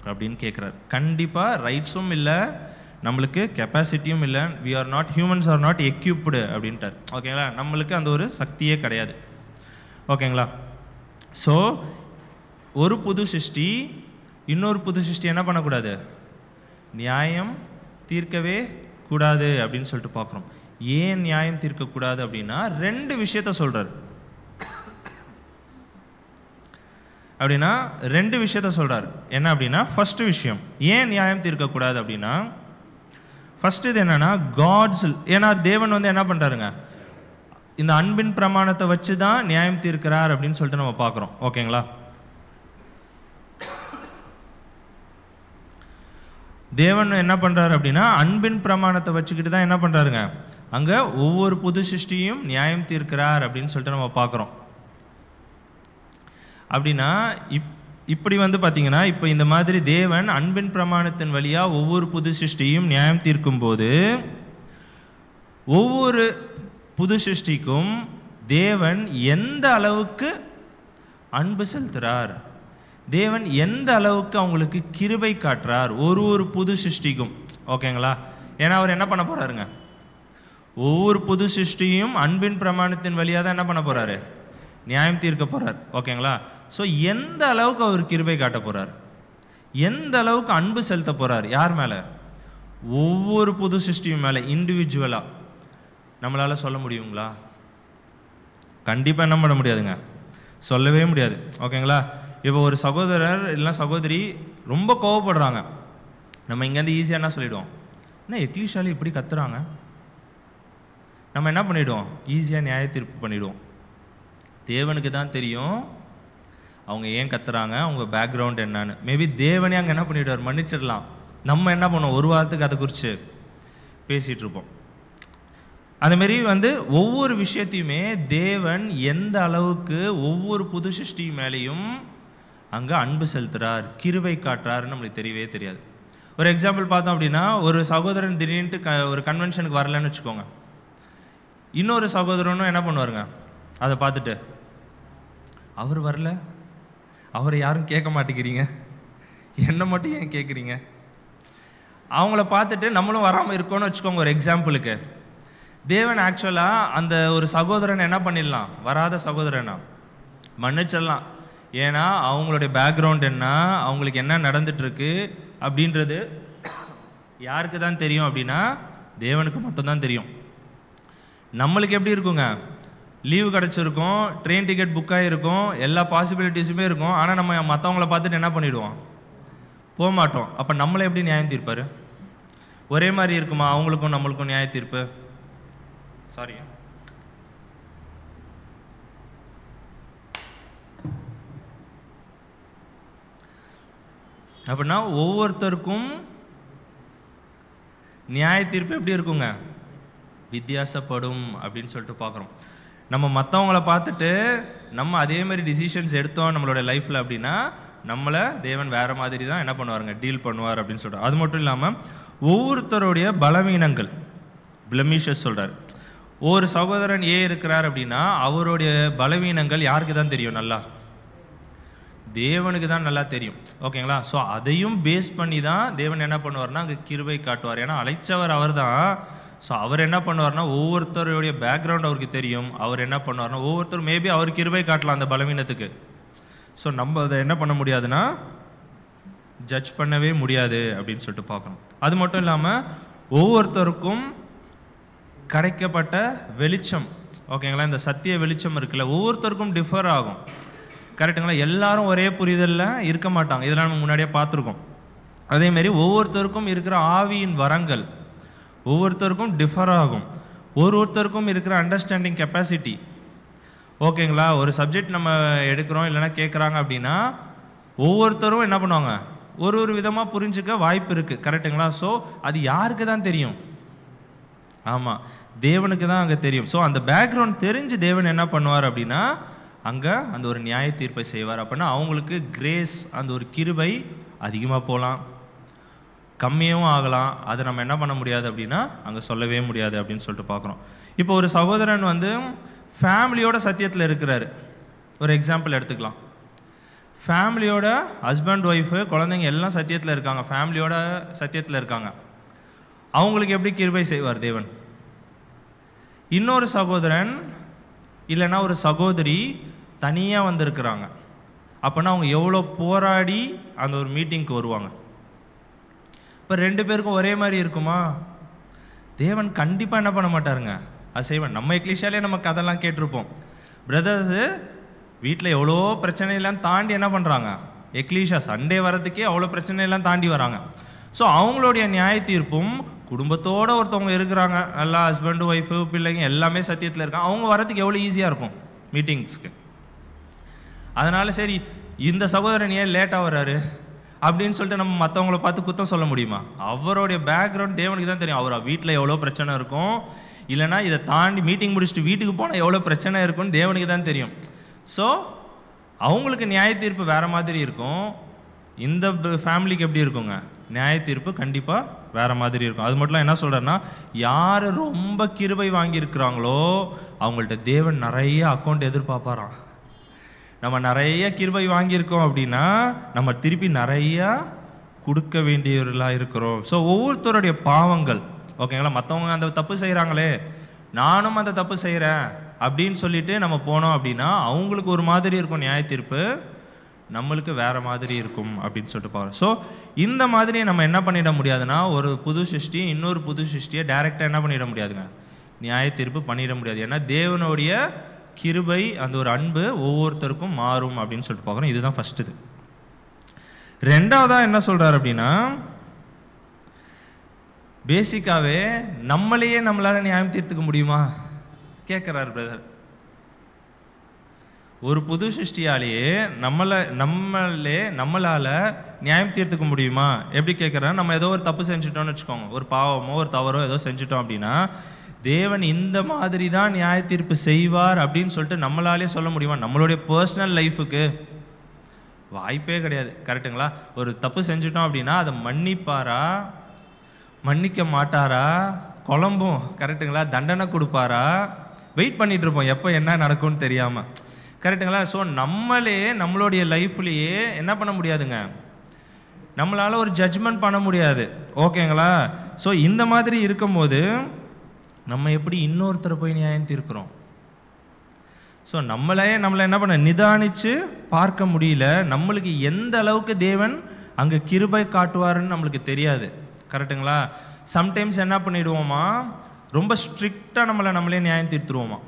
அப்படின்னு கேட்குறாரு. கண்டிப்பாக ரைட்ஸும் இல்லை, நம்மளுக்கு கெப்பாசிட்டியும் இல்லை. We are not, humans are not equipped அப்படின்ட்டார். ஓகேங்களா? நம்மளுக்கு அந்த ஒரு சக்தியே கிடையாது. ஓகேங்களா? ஸோ ஒரு புது சிருஷ்டி இன்னொரு புது சிருஷ்டி என்ன பண்ணக்கூடாது, நியாயம் தீர்க்கவே கூடாது அப்படின்னு சொல்லிட்டு பார்க்குறோம். ஏன் நியாயம் தீர்க்கக்கூடாது அப்படின்னா 2 விஷயத்த சொல்கிறார். அப்படின்னா 2 விஷயத்த சொல்கிறார். என்ன அப்படின்னா ஃபஸ்ட்டு விஷயம் ஏன் நியாயம் தீர்க்கக்கூடாது அப்படின்னா, ஃபஸ்ட்டு இது என்னென்னா காட்ஸ், ஏன்னா தேவன் வந்து என்ன பண்ணுறாருங்க, இந்த அன்பின் பிரமாணத்தை வச்சு தான் நியாயம் தீர்க்கிறார் அப்படின்னு சொல்லிட்டு நம்ம பார்க்குறோம். ஓகேங்களா? தேவன் என்ன பண்ணுறாரு அப்படின்னா அன்பின் பிரமாணத்தை வச்சுக்கிட்டு தான் என்ன பண்ணுறாருங்க, அங்கே ஒவ்வொரு புது சிருஷ்டியும் நியாயம் தீர்க்கிறார் அப்படின்னு சொல்லிட்டு நம்ம பார்க்குறோம். அப்படின்னா இப்படி வந்து பார்த்தீங்கன்னா இப்போ இந்த மாதிரி தேவன் அன்பின் பிரமாணத்தின் வழியாக ஒவ்வொரு புது சிருஷ்டியும் நியாயம் தீர்க்கும் போது ஒவ்வொரு புது சிருஷ்டிக்கும் தேவன் எந்த அளவுக்கு அன்பு செலுத்துகிறார், தேவன் எந்த அளவுக்கு அவங்களுக்கு கிருபை காட்டுறார் ஒரு புது சிருஷ்டிக்கும். ஓகேங்களா? ஏன்னா அவர் என்ன பண்ண போகிறாருங்க, ஒவ்வொரு புது சிருஷ்டியும் அன்பின் பிரமாணத்தின் வழியாக தான் என்ன பண்ண போகிறாரு, நியாயம் தீர்க்க போகிறார். ஓகேங்களா? ஸோ எந்த அளவுக்கு அவர் கிருபை காட்ட போகிறார், எந்த அளவுக்கு அன்பு செலுத்த போகிறார், யார் மேலே, ஒவ்வொரு புது சிருஷ்டியும் மேலே இண்டிவிஜுவலாக நம்மளால் சொல்ல முடியுங்களா? கண்டிப்பாக என்ன பண்ண முடியாதுங்க, சொல்லவே முடியாது. ஓகேங்களா? இப்போ ஒரு சகோதரர் இல்லைனா சகோதரி ரொம்ப கோவப்படுறாங்க, நம்ம இங்கேருந்து ஈஸியாக என்ன சொல்லிவிடுவோம், என்ன எக்லீஷாலி இப்படி கத்துறாங்க, நம்ம என்ன பண்ணிவிடுவோம், ஈஸியாக நியாய தீர்ப்பு பண்ணிவிடுவோம். தேவனுக்கு தான் தெரியும் அவங்க ஏன் கத்துறாங்க, அவங்க பேக்ரவுண்ட் என்னன்னு. மேபி தேவனே அங்கே என்ன பண்ணிவிடுவார், மன்னிச்சிடலாம். நம்ம என்ன பண்ணுவோம், ஒரு வாரத்துக்கு அதை குறித்து பேசிகிட்டு இருப்போம். அதுமாரி வந்து ஒவ்வொரு விஷயத்தையுமே தேவன் எந்த அளவுக்கு ஒவ்வொரு புது சிருஷ்டி மேலேயும் அங்கே அன்பு செலுத்துகிறார், கிருபை காட்டுறாருன்னு நம்மளுக்கு தெரியவே தெரியாது. ஒரு எக்ஸாம்பிள் பார்த்தோம் அப்படின்னா, ஒரு சகோதரன் திடீர்னுட்டு ஒரு கன்வென்ஷனுக்கு வரலன்னு வச்சுக்கோங்க, இன்னொரு சகோதரனும் என்ன பண்ணுவாருங்க, அதை பார்த்துட்டு அவர் வரல, அவரை யாரும் கேட்க மாட்டேங்கிறீங்க, என்ன மட்டும் ஏன் கேட்குறீங்க, அவங்கள பார்த்துட்டு நம்மளும் வராமல் இருக்கோன்னு வச்சுக்கோங்க. ஒரு எக்ஸாம்பிளுக்கு தேவன் ஆக்சுவலாக அந்த ஒரு சகோதரன் என்ன பண்ணிடலாம், வராத சகோதரனா மன்னிச்சிடலாம். ஏன்னா அவங்களுடைய பேக்ரவுண்ட் என்ன, அவங்களுக்கு என்ன நடந்துட்டுருக்கு அப்படின்றது யாருக்கு தான் தெரியும் அப்படின்னா தேவனுக்கு மட்டும்தான் தெரியும். நம்மளுக்கு எப்படி இருக்குங்க, லீவு கிடச்சிருக்கும், ட்ரெயின் டிக்கெட் புக் ஆகிருக்கும், எல்லா பாசிபிலிட்டிஸுமே இருக்கும். ஆனால் நம்ம மற்றவங்கள பார்த்துட்டு என்ன பண்ணிவிடுவோம், போக மாட்டோம். அப்போ நம்மளை எப்படி நியாயம் தீர்ப்பார், ஒரே மாதிரி இருக்குமா அவங்களுக்கும் நம்மளுக்கும் நியாய தீர்ப்பு? சாரி, அப்படின்னா ஒவ்வொருத்தருக்கும் நியாய தீர்ப்பு எப்படி இருக்குங்க, வித்தியாசப்படும் அப்படின்னு சொல்லிட்டு பார்க்குறோம். நம்ம மற்றவங்கள பார்த்துட்டு நம்ம அதே மாதிரி டிசிஷன்ஸ் எடுத்தோம் நம்மளோட லைஃப்பில் அப்படின்னா நம்மளை தேவன் வேறு மாதிரி தான் என்ன பண்ணுவாருங்க, டீல் பண்ணுவார் அப்படின்னு சொல்கிறார். அது மட்டும் இல்லாமல் ஒவ்வொருத்தருடைய பலவீனங்கள், பிளமிஷஸ் சொல்கிறார். ஒரு சகோதரன் இருக்கிறார் அப்படின்னா அவருடைய பலவீனங்கள் யாருக்கு தான் தெரியும்? நல்லா தேவனுக்கு தான் நல்லா தெரியும். ஓகேங்களா? ஸோ அதையும் பேஸ் பண்ணி தான் தேவன் என்ன பண்ணுவார்னா அங்கே கிருபை காட்டுவார். ஏன்னா அழைச்சவர் அவர் தான். ஸோ அவர் என்ன பண்ணுவார்னா ஒவ்வொருத்தருடைய பேக்ரவுண்ட் அவருக்கு தெரியும். அவர் என்ன பண்ணுவார்னா ஒவ்வொருத்தரும் மேபி அவர் கிருபை காட்டலாம் அந்த பலவீனத்துக்கு. ஸோ நம்ம அதை என்ன பண்ண முடியாதுன்னா ஜட்ஜ் பண்ணவே முடியாது அப்படின்னு சொல்லிட்டு பார்க்கணும். அது மட்டும் இல்லாமல் ஒவ்வொருத்தருக்கும் கிடைக்கப்பட்ட வெளிச்சம், ஓகேங்களா, இந்த சத்திய வெளிச்சம் இருக்குல்ல, ஒவ்வொருத்தருக்கும் டிஃபர் ஆகும். கரெக்டுங்களா? எல்லாரும் ஒரே புரிதலில் இருக்க மாட்டாங்க. இதெல்லாம் நம்ம முன்னாடியே பார்த்துருக்கோம். அதேமாரி ஒவ்வொருத்தருக்கும் இருக்கிற ஆவியின் வரங்கள் ஒவ்வொருத்தருக்கும் டிஃபர் ஆகும். ஒருத்தருக்கும் இருக்கிற அண்டர்ஸ்டாண்டிங் கெப்பாசிட்டி, ஓகேங்களா, ஒரு சப்ஜெக்ட் நம்ம எடுக்கிறோம் இல்லைன்னா கேட்குறாங்க அப்படின்னா ஒவ்வொருத்தரும் என்ன பண்ணுவாங்க, ஒரு விதமாக புரிஞ்சுக்க வாய்ப்பு இருக்குது. கரெக்டுங்களா? ஸோ அது யாருக்கு தான் தெரியும்? ஆமாம், தேவனுக்கு தான் அங்கே தெரியும். ஸோ அந்த பேக்ரவுண்ட் தெரிஞ்சு தேவன் என்ன பண்ணுவார் அப்படின்னா அங்கே அந்த ஒரு நியாய தீர்ப்பை செய்வார். அப்படின்னா அவங்களுக்கு கிரேஸ், அந்த ஒரு கிருபை அதிகமாக போகலாம், கம்மியாகவும் ஆகலாம். அதை நம்ம என்ன பண்ண முடியாது அப்படின்னா அங்கே சொல்லவே முடியாது அப்படின்னு சொல்லிட்டு பார்க்குறோம். இப்போ ஒரு சகோதரன் வந்து ஃபேமிலியோட சத்தியத்தில் இருக்கிறாரு. ஒரு எக்ஸாம்பிள் எடுத்துக்கலாம். ஃபேமிலியோட ஹஸ்பண்ட், ஒய்ஃபு, குழந்தைங்க எல்லாம் சத்தியத்தில் இருக்காங்க, ஃபேமிலியோட சத்தியத்தில் இருக்காங்க. அவங்களுக்கு எப்படி கிருபை செய்வார் தேவன்? இன்னொரு சகோதரன் இல்லைன்னா ஒரு சகோதரி தனியாக வந்திருக்கிறாங்க அப்படின்னா அவங்க எவ்வளோ போராடி அந்த ஒரு மீட்டிங்க்கு வருவாங்க. இப்போ 2 பேருக்கும் ஒரே மாதிரி இருக்குமா? தேவன் கண்டிப்பாக என்ன பண்ண மாட்டாருங்க, அது செய்வேன். நம்ம எக்லீஷியாலே நம்ம கதையெல்லாம் கேட்டிருப்போம். பிரதர்ஸு வீட்டில் எவ்வளோ பிரச்சனையெல்லாம் தாண்டி என்ன பண்ணுறாங்க, எக்லீஷியா சண்டே வரதுக்கே அவ்வளோ பிரச்சனையெல்லாம் தாண்டி வராங்க. ஸோ அவங்களுடைய நியாய தீர்ப்பும் குடும்பத்தோடு ஒருத்தவங்க இருக்கிறாங்க, நல்லா ஹஸ்பண்டு, ஒய்ஃபு, பிள்ளைங்க எல்லாமே சத்தியத்தில் இருக்காங்க, அவங்க வரதுக்கு எவ்வளோ ஈஸியாக இருக்கும் மீட்டிங்ஸ்க்கு. அதனால் சரி இந்த சகோதரன் ஏன் லேட்டாக வர்றாரு அப்படின்னு சொல்லிட்டு நம்ம மற்றவங்கள பார்த்து குத்தம் சொல்ல முடியுமா? அவருடைய பேக்ரவுண்ட் தேவனுக்கு தான் தெரியும். அவர் வீட்டில் எவ்வளோ பிரச்சனை இருக்கும், இல்லைனா இதை தாண்டி மீட்டிங் முடிச்சுட்டு வீட்டுக்கு போனால் எவ்வளோ பிரச்சனை இருக்குன்னு தேவனுக்கு தான் தெரியும். ஸோ அவங்களுக்கு நியாய தீர்ப்பு வேறு மாதிரி இருக்கும். இந்த ஃபேமிலிக்கு எப்படி இருக்குங்க, நியாய தீர்ப்பு கண்டிப்பாக வேறு மாதிரி இருக்கும். அது மட்டும் என்ன சொல்கிறேன்னா, யார் ரொம்ப கிருபை வாங்கியிருக்கிறாங்களோ அவங்கள்ட்ட தேவன் நிறைய அக்கௌண்ட் எதிர்பார்ப்பாராம். நம்ம நிறைய கிருபை வாங்கியிருக்கோம் அப்படின்னா நம்ம திருப்பி நிறையா கொடுக்க வேண்டியவர்களாக இருக்கிறோம். ஸோ ஒவ்வொருத்தருடைய பாவங்கள், ஓகேங்களா, மற்றவங்க அந்த தப்பு செய்கிறாங்களே நானும் அந்த தப்பு செய்கிறேன் அப்படின்னு சொல்லிட்டு நம்ம போனோம் அப்படின்னா அவங்களுக்கு ஒரு மாதிரி இருக்கும் நியாய தீர்ப்பு, நம்மளுக்கு வேறு மாதிரி இருக்கும் அப்படின்னு சொல்லிட்டு பார்க்குறோம். ஸோ இந்த மாதிரி நம்ம என்ன பண்ணிட முடியாதுன்னா ஒரு புது சிருஷ்டி இன்னொரு புது சிருஷ்டியை டைரெக்டாக என்ன பண்ணிட முடியாதுங்க, நியாய தீர்ப்பு பண்ணிட முடியாது. ஏன்னா தேவனுடைய கிருபை, அந்த ஒரு அன்பு ஒவ்வொருத்தருக்கும் மாறும் அப்படின்னு சொல்லிட்டு பார்க்குறோம். இதுதான் ஃபஸ்ட்டு. இது ரெண்டாவதாக என்ன சொல்கிறார் அப்படின்னா, பேசிக்காகவே நம்மளையே நம்மளால் நியாயம் தீர்த்துக்க முடியுமா கேட்குறாரு பிரதர். ஒரு புது சிருஷ்டியாலேயே நம்மளால் நியாயம் தீர்த்துக்க முடியுமா எப்படி கேட்குறாரு. நம்ம ஏதோ ஒரு தப்பு செஞ்சுட்டோம்னு வச்சுக்கோங்க, ஒரு பாவமோ ஒரு தவறோ ஏதோ செஞ்சுட்டோம் அப்படின்னா தேவன் இந்த மாதிரி தான் நியாய தீர்ப்பு செய்வார் அப்படின்னு சொல்லிட்டு நம்மளாலே சொல்ல முடியுமா? நம்மளுடைய பர்சனல் லைஃபுக்கு வாய்ப்பே கிடையாது. கரெக்டுங்களா? ஒரு தப்பு செஞ்சுட்டோம் அப்படின்னா அதை மன்னிப்பாரா, மன்னிக்க மாட்டாரா, குழம்பும், கரெக்டுங்களா, தண்டனை கொடுப்பாரா, வெயிட் பண்ணிட்டு இருப்போம் எப்போ என்ன நடக்கும்னு தெரியாமல். கரெக்டுங்களா? ஸோ நம்மளே நம்மளுடைய லைஃப்லேயே என்ன பண்ண முடியாதுங்க, நம்மளால் ஒரு ஜட்ஜ்மெண்ட் பண்ண முடியாது. ஓகேங்களா? ஸோ இந்த மாதிரி இருக்கும்போது நம்ம எப்படி இன்னொருத்தரை போய் நியாயம் தீர்க்கிறோம்? ஸோ நம்மளே என்ன பண்ண நிதானித்து பார்க்க முடியல. நம்மளுக்கு எந்த அளவுக்கு தேவன் அங்கே கிருபை காட்டுவாருன்னு நம்மளுக்கு தெரியாது. கரெக்டுங்களா? சம்டைம்ஸ் என்ன பண்ணிடுவோமா, ரொம்ப ஸ்ட்ரிக்டாக நம்மளே நியாயம் தீர்த்துருவோமா.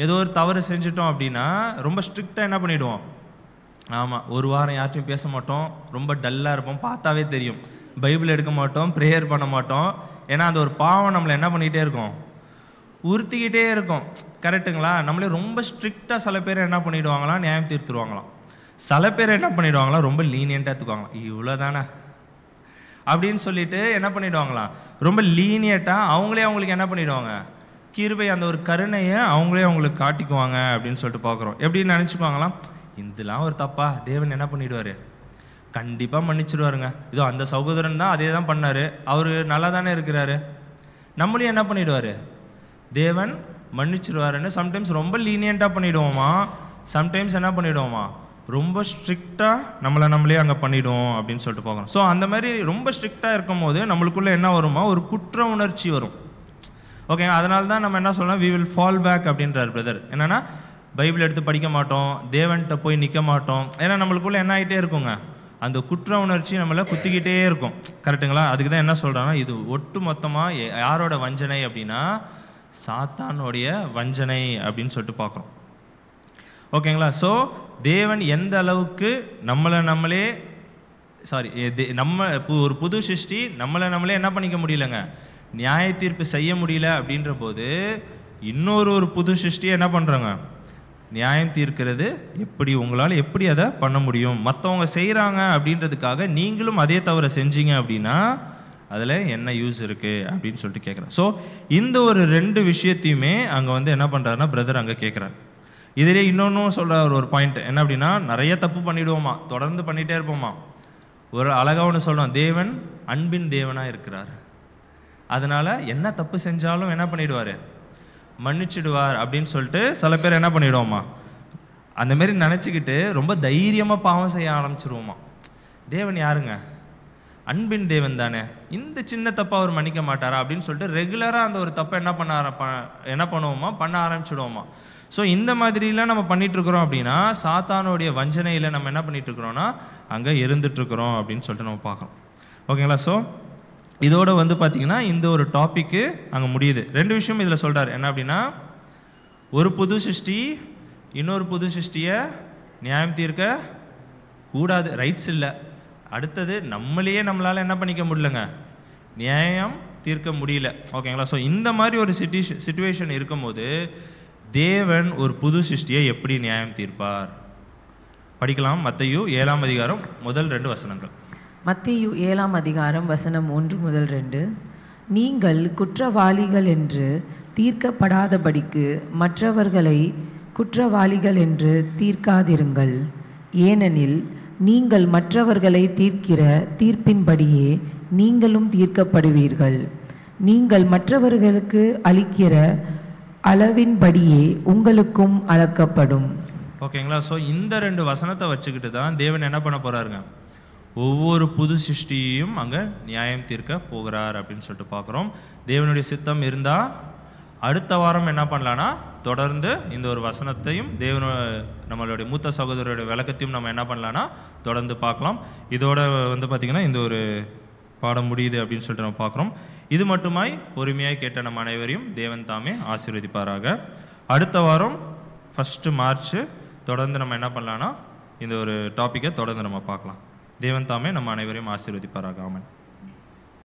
ஏதோ ஒரு தவறு செஞ்சிட்டோம் அப்படின்னா ரொம்ப ஸ்ட்ரிக்டாக என்ன பண்ணிவிடுவோம், ஆமாம், ஒரு வாரம் யார்ட்டையும் பேச மாட்டோம், ரொம்ப டல்லாக இருப்போம், பார்த்தாவே தெரியும், பைபிள் எடுக்க மாட்டோம், ப்ரேயர் பண்ண மாட்டோம். ஏன்னா அந்த ஒரு பாவம் நம்மளை என்ன பண்ணிகிட்டே இருக்கும், உறுத்திக்கிட்டே இருக்கும். கரெக்டுங்களா? நம்மளே ரொம்ப ஸ்ட்ரிக்டாக சில பேர் என்ன பண்ணிவிடுவாங்களாம், நியாயம் தீர்த்துருவாங்களாம். சில பேர் என்ன பண்ணிவிடுவாங்களாம், ரொம்ப லீனியண்ட்டாக எடுத்துக்குவாங்களாம், இவ்வளோ தானே அப்படின்னு சொல்லிட்டு என்ன பண்ணிவிடுவாங்களாம், ரொம்ப லீனியண்ட்டாக அவங்களுக்கு என்ன பண்ணிவிடுவாங்க, கிருபை, அந்த ஒரு கருணையை அவங்களுக்கு காட்டிக்குவாங்க அப்படின்னு சொல்லிட்டு பார்க்குறோம். எப்படின்னு நினச்சிக்குவாங்களாம், இதெல்லாம் ஒரு தப்பா, தேவன் என்ன பண்ணிடுவார், கண்டிப்பாக மன்னிச்சிடுவாருங்க. இதோ அந்த சகோதரன் தான் அதே தான் பண்ணார், அவர் நல்லா தானே இருக்கிறாரு, நம்மளையும் என்ன பண்ணிடுவார், தேவன் மன்னிச்சிடுவாருன்னு சம்டைம்ஸ் ரொம்ப லீனியண்ட்டாக பண்ணிவிடுவோமா, சம்டைம்ஸ் என்ன பண்ணிவிடுவோமா, ரொம்ப ஸ்ட்ரிக்டாக நம்மளே அங்கே பண்ணிவிடுவோம் அப்படின்னு சொல்லிட்டு பார்க்குறோம். ஸோ அந்த மாதிரி ரொம்ப ஸ்ட்ரிக்டாக இருக்கும் போது நம்மளுக்குள்ளே என்ன வருமா, ஒரு குற்ற உணர்ச்சி வரும். ஓகேங்க, அதனால தான் நம்ம என்ன சொல்லலாம், வி வில் ஃபால் பேக் அப்படின்றார் பிரதர். என்னென்னா பைபிள் எடுத்து படிக்க மாட்டோம், தேவன்கிட்ட போய் நிற்க மாட்டோம். ஏன்னா நம்மளுக்குள்ளே என்ன ஆகிட்டே இருக்குங்க, அந்த குற்ற உணர்ச்சி நம்மளை குத்திக்கிட்டே இருக்கும். கரெக்டுங்களா? அதுக்கு தான் என்ன சொல்கிறாங்கன்னா, இது ஒட்டு மொத்தமாக யாரோட வஞ்சனை அப்படின்னா சாத்தானுடைய வஞ்சனை அப்படின்னு சொல்லிட்டு பார்க்குறோம். ஓகேங்களா? ஸோ தேவன் எந்த அளவுக்கு நம்மளே ஒரு புது சிருஷ்டி நம்மளே என்ன பண்ணிக்க முடியலங்க, நியாய தீர்ப்பு செய்ய முடியல அப்படின்ற போது இன்னொரு புது சிருஷ்டியை என்ன பண்ணுறாங்க, நியாயம் தீர்க்கிறது எப்படி, உங்களால் எப்படி அதை பண்ண முடியும், மற்றவங்க செய்கிறாங்க அப்படின்றதுக்காக நீங்களும் அதே தவிர செஞ்சீங்க அப்படின்னா அதில் என்ன யூஸ் இருக்குது அப்படின்னு சொல்லிட்டு கேட்குறேன். ஸோ இந்த ஒரு 2 விஷயத்தையுமே அங்கே என்ன பண்ணுறாருன்னா பிரதர் அங்கே கேட்குறாரு. இதிலே இன்னொன்றும் சொல்கிறார் ஒரு பாயிண்ட் என்ன அப்படின்னா, நிறைய தப்பு பண்ணிவிடுவோமா, தொடர்ந்து பண்ணிகிட்டே இருப்போமா. ஒரு அழகாக ஒன்று சொல்கிறோம், தேவன் அன்பின் தேவனாக இருக்கிறார், அதனால் என்ன தப்பு செஞ்சாலும் என்ன பண்ணிவிடுவார், மன்னிச்சிடுவார் அப்படின்னு சொல்லிட்டு சில பேர் என்ன பண்ணிவிடுவோமா, அந்தமாரி நினச்சிக்கிட்டு ரொம்ப தைரியமாக பாவம் செய்ய ஆரம்பிச்சிருவோமா. தேவன் யாருங்க, அன்பின் தேவன் தானே, இந்த சின்ன தப்பை அவர் மன்னிக்க மாட்டாரா அப்படின்னு சொல்லிட்டு ரெகுலராக அந்த ஒரு தப்பை என்ன பண்ணுவோமா, பண்ண ஆரம்பிச்சிடுவோமா. ஸோ இந்த மாதிரிலாம் நம்ம பண்ணிகிட்ருக்குறோம் அப்படின்னா சாத்தானுடைய வஞ்சனையில் நம்ம என்ன பண்ணிகிட்ருக்குறோன்னா அங்கே இருந்துகிட்ருக்குறோம் அப்படின்னு சொல்லிட்டு நம்ம பார்க்குறோம். ஓகேங்களா? ஸோ இதோடு பார்த்திங்கன்னா இந்த ஒரு டாப்பிக்கு அங்கே முடியுது. 2 விஷயம் இதில் சொல்கிறார். என்ன அப்படின்னா, ஒரு புது சிருஷ்டி இன்னொரு புது சிருஷ்டியை நியாயம் தீர்க்க கூடாது, ரைட்ஸ் இல்லை. அடுத்தது நம்மளால் என்ன பண்ணிக்க முடியலங்க, நியாயம் தீர்க்க முடியல. ஓகேங்களா? ஸோ இந்த மாதிரி ஒரு சிச்சுவேஷன் இருக்கும்போது தேவன் ஒரு புது சிருஷ்டியை எப்படி நியாயம் தீர்ப்பார் படிக்கலாம். மத்தேயு 7ஆம் அதிகாரம் முதல் 2 வசனங்கள். மத்தேயு 7ஆம் அதிகாரம் வசனம் 1 முதல் 2. நீங்கள் குற்றவாளிகள் என்று தீர்க்கப்படாதபடிக்கு மற்றவர்களை குற்றவாளிகள் என்று தீர்க்காதிருங்கள். ஏனெனில் நீங்கள் மற்றவர்களை தீர்க்கிற தீர்ப்பின்படியே நீங்களும் தீர்க்கப்படுவீர்கள். நீங்கள் மற்றவர்களுக்கு அளிக்கிற அளவின்படியே உங்களுக்கும் அளக்கப்படும். ஓகேங்களா? ஸோ இந்த 2 வசனத்தை வச்சுக்கிட்டு தான் தேவன் என்ன பண்ண போகிறாருங்க, ஒவ்வொரு புது சிருஷ்டியையும் அங்கே நியாயம் தீர்க்க போகிறார் அப்படின்னு சொல்லிட்டு பார்க்குறோம். தேவனுடைய சித்தம் இருந்தால் அடுத்த வாரம் என்ன பண்ணலான்னா தொடர்ந்து இந்த ஒரு வசனத்தையும் நம்மளுடைய மூத்த சகோதரருடைய விளக்கத்தையும் நம்ம என்ன பண்ணலான்னா தொடர்ந்து பார்க்கலாம். இதோட பார்த்திங்கன்னா இந்த ஒரு பாடம் முடியுது அப்படின்னு சொல்லிட்டு நம்ம பார்க்குறோம். இது மட்டுமாய் பொறுமையாய் கேட்ட நம்ம அனைவரையும் தேவன் தாமே ஆசீர்வதிப்பாராக. அடுத்த வாரம் 1 மார்ச் தொடர்ந்து நம்ம என்ன பண்ணலான்னா இந்த ஒரு டாப்பிக்கை தொடர்ந்து நம்ம பார்க்கலாம். தேவன் தாமே நம்ம அனைவரையும் ஆசீர்வதிப்பாராக. ஆமென்.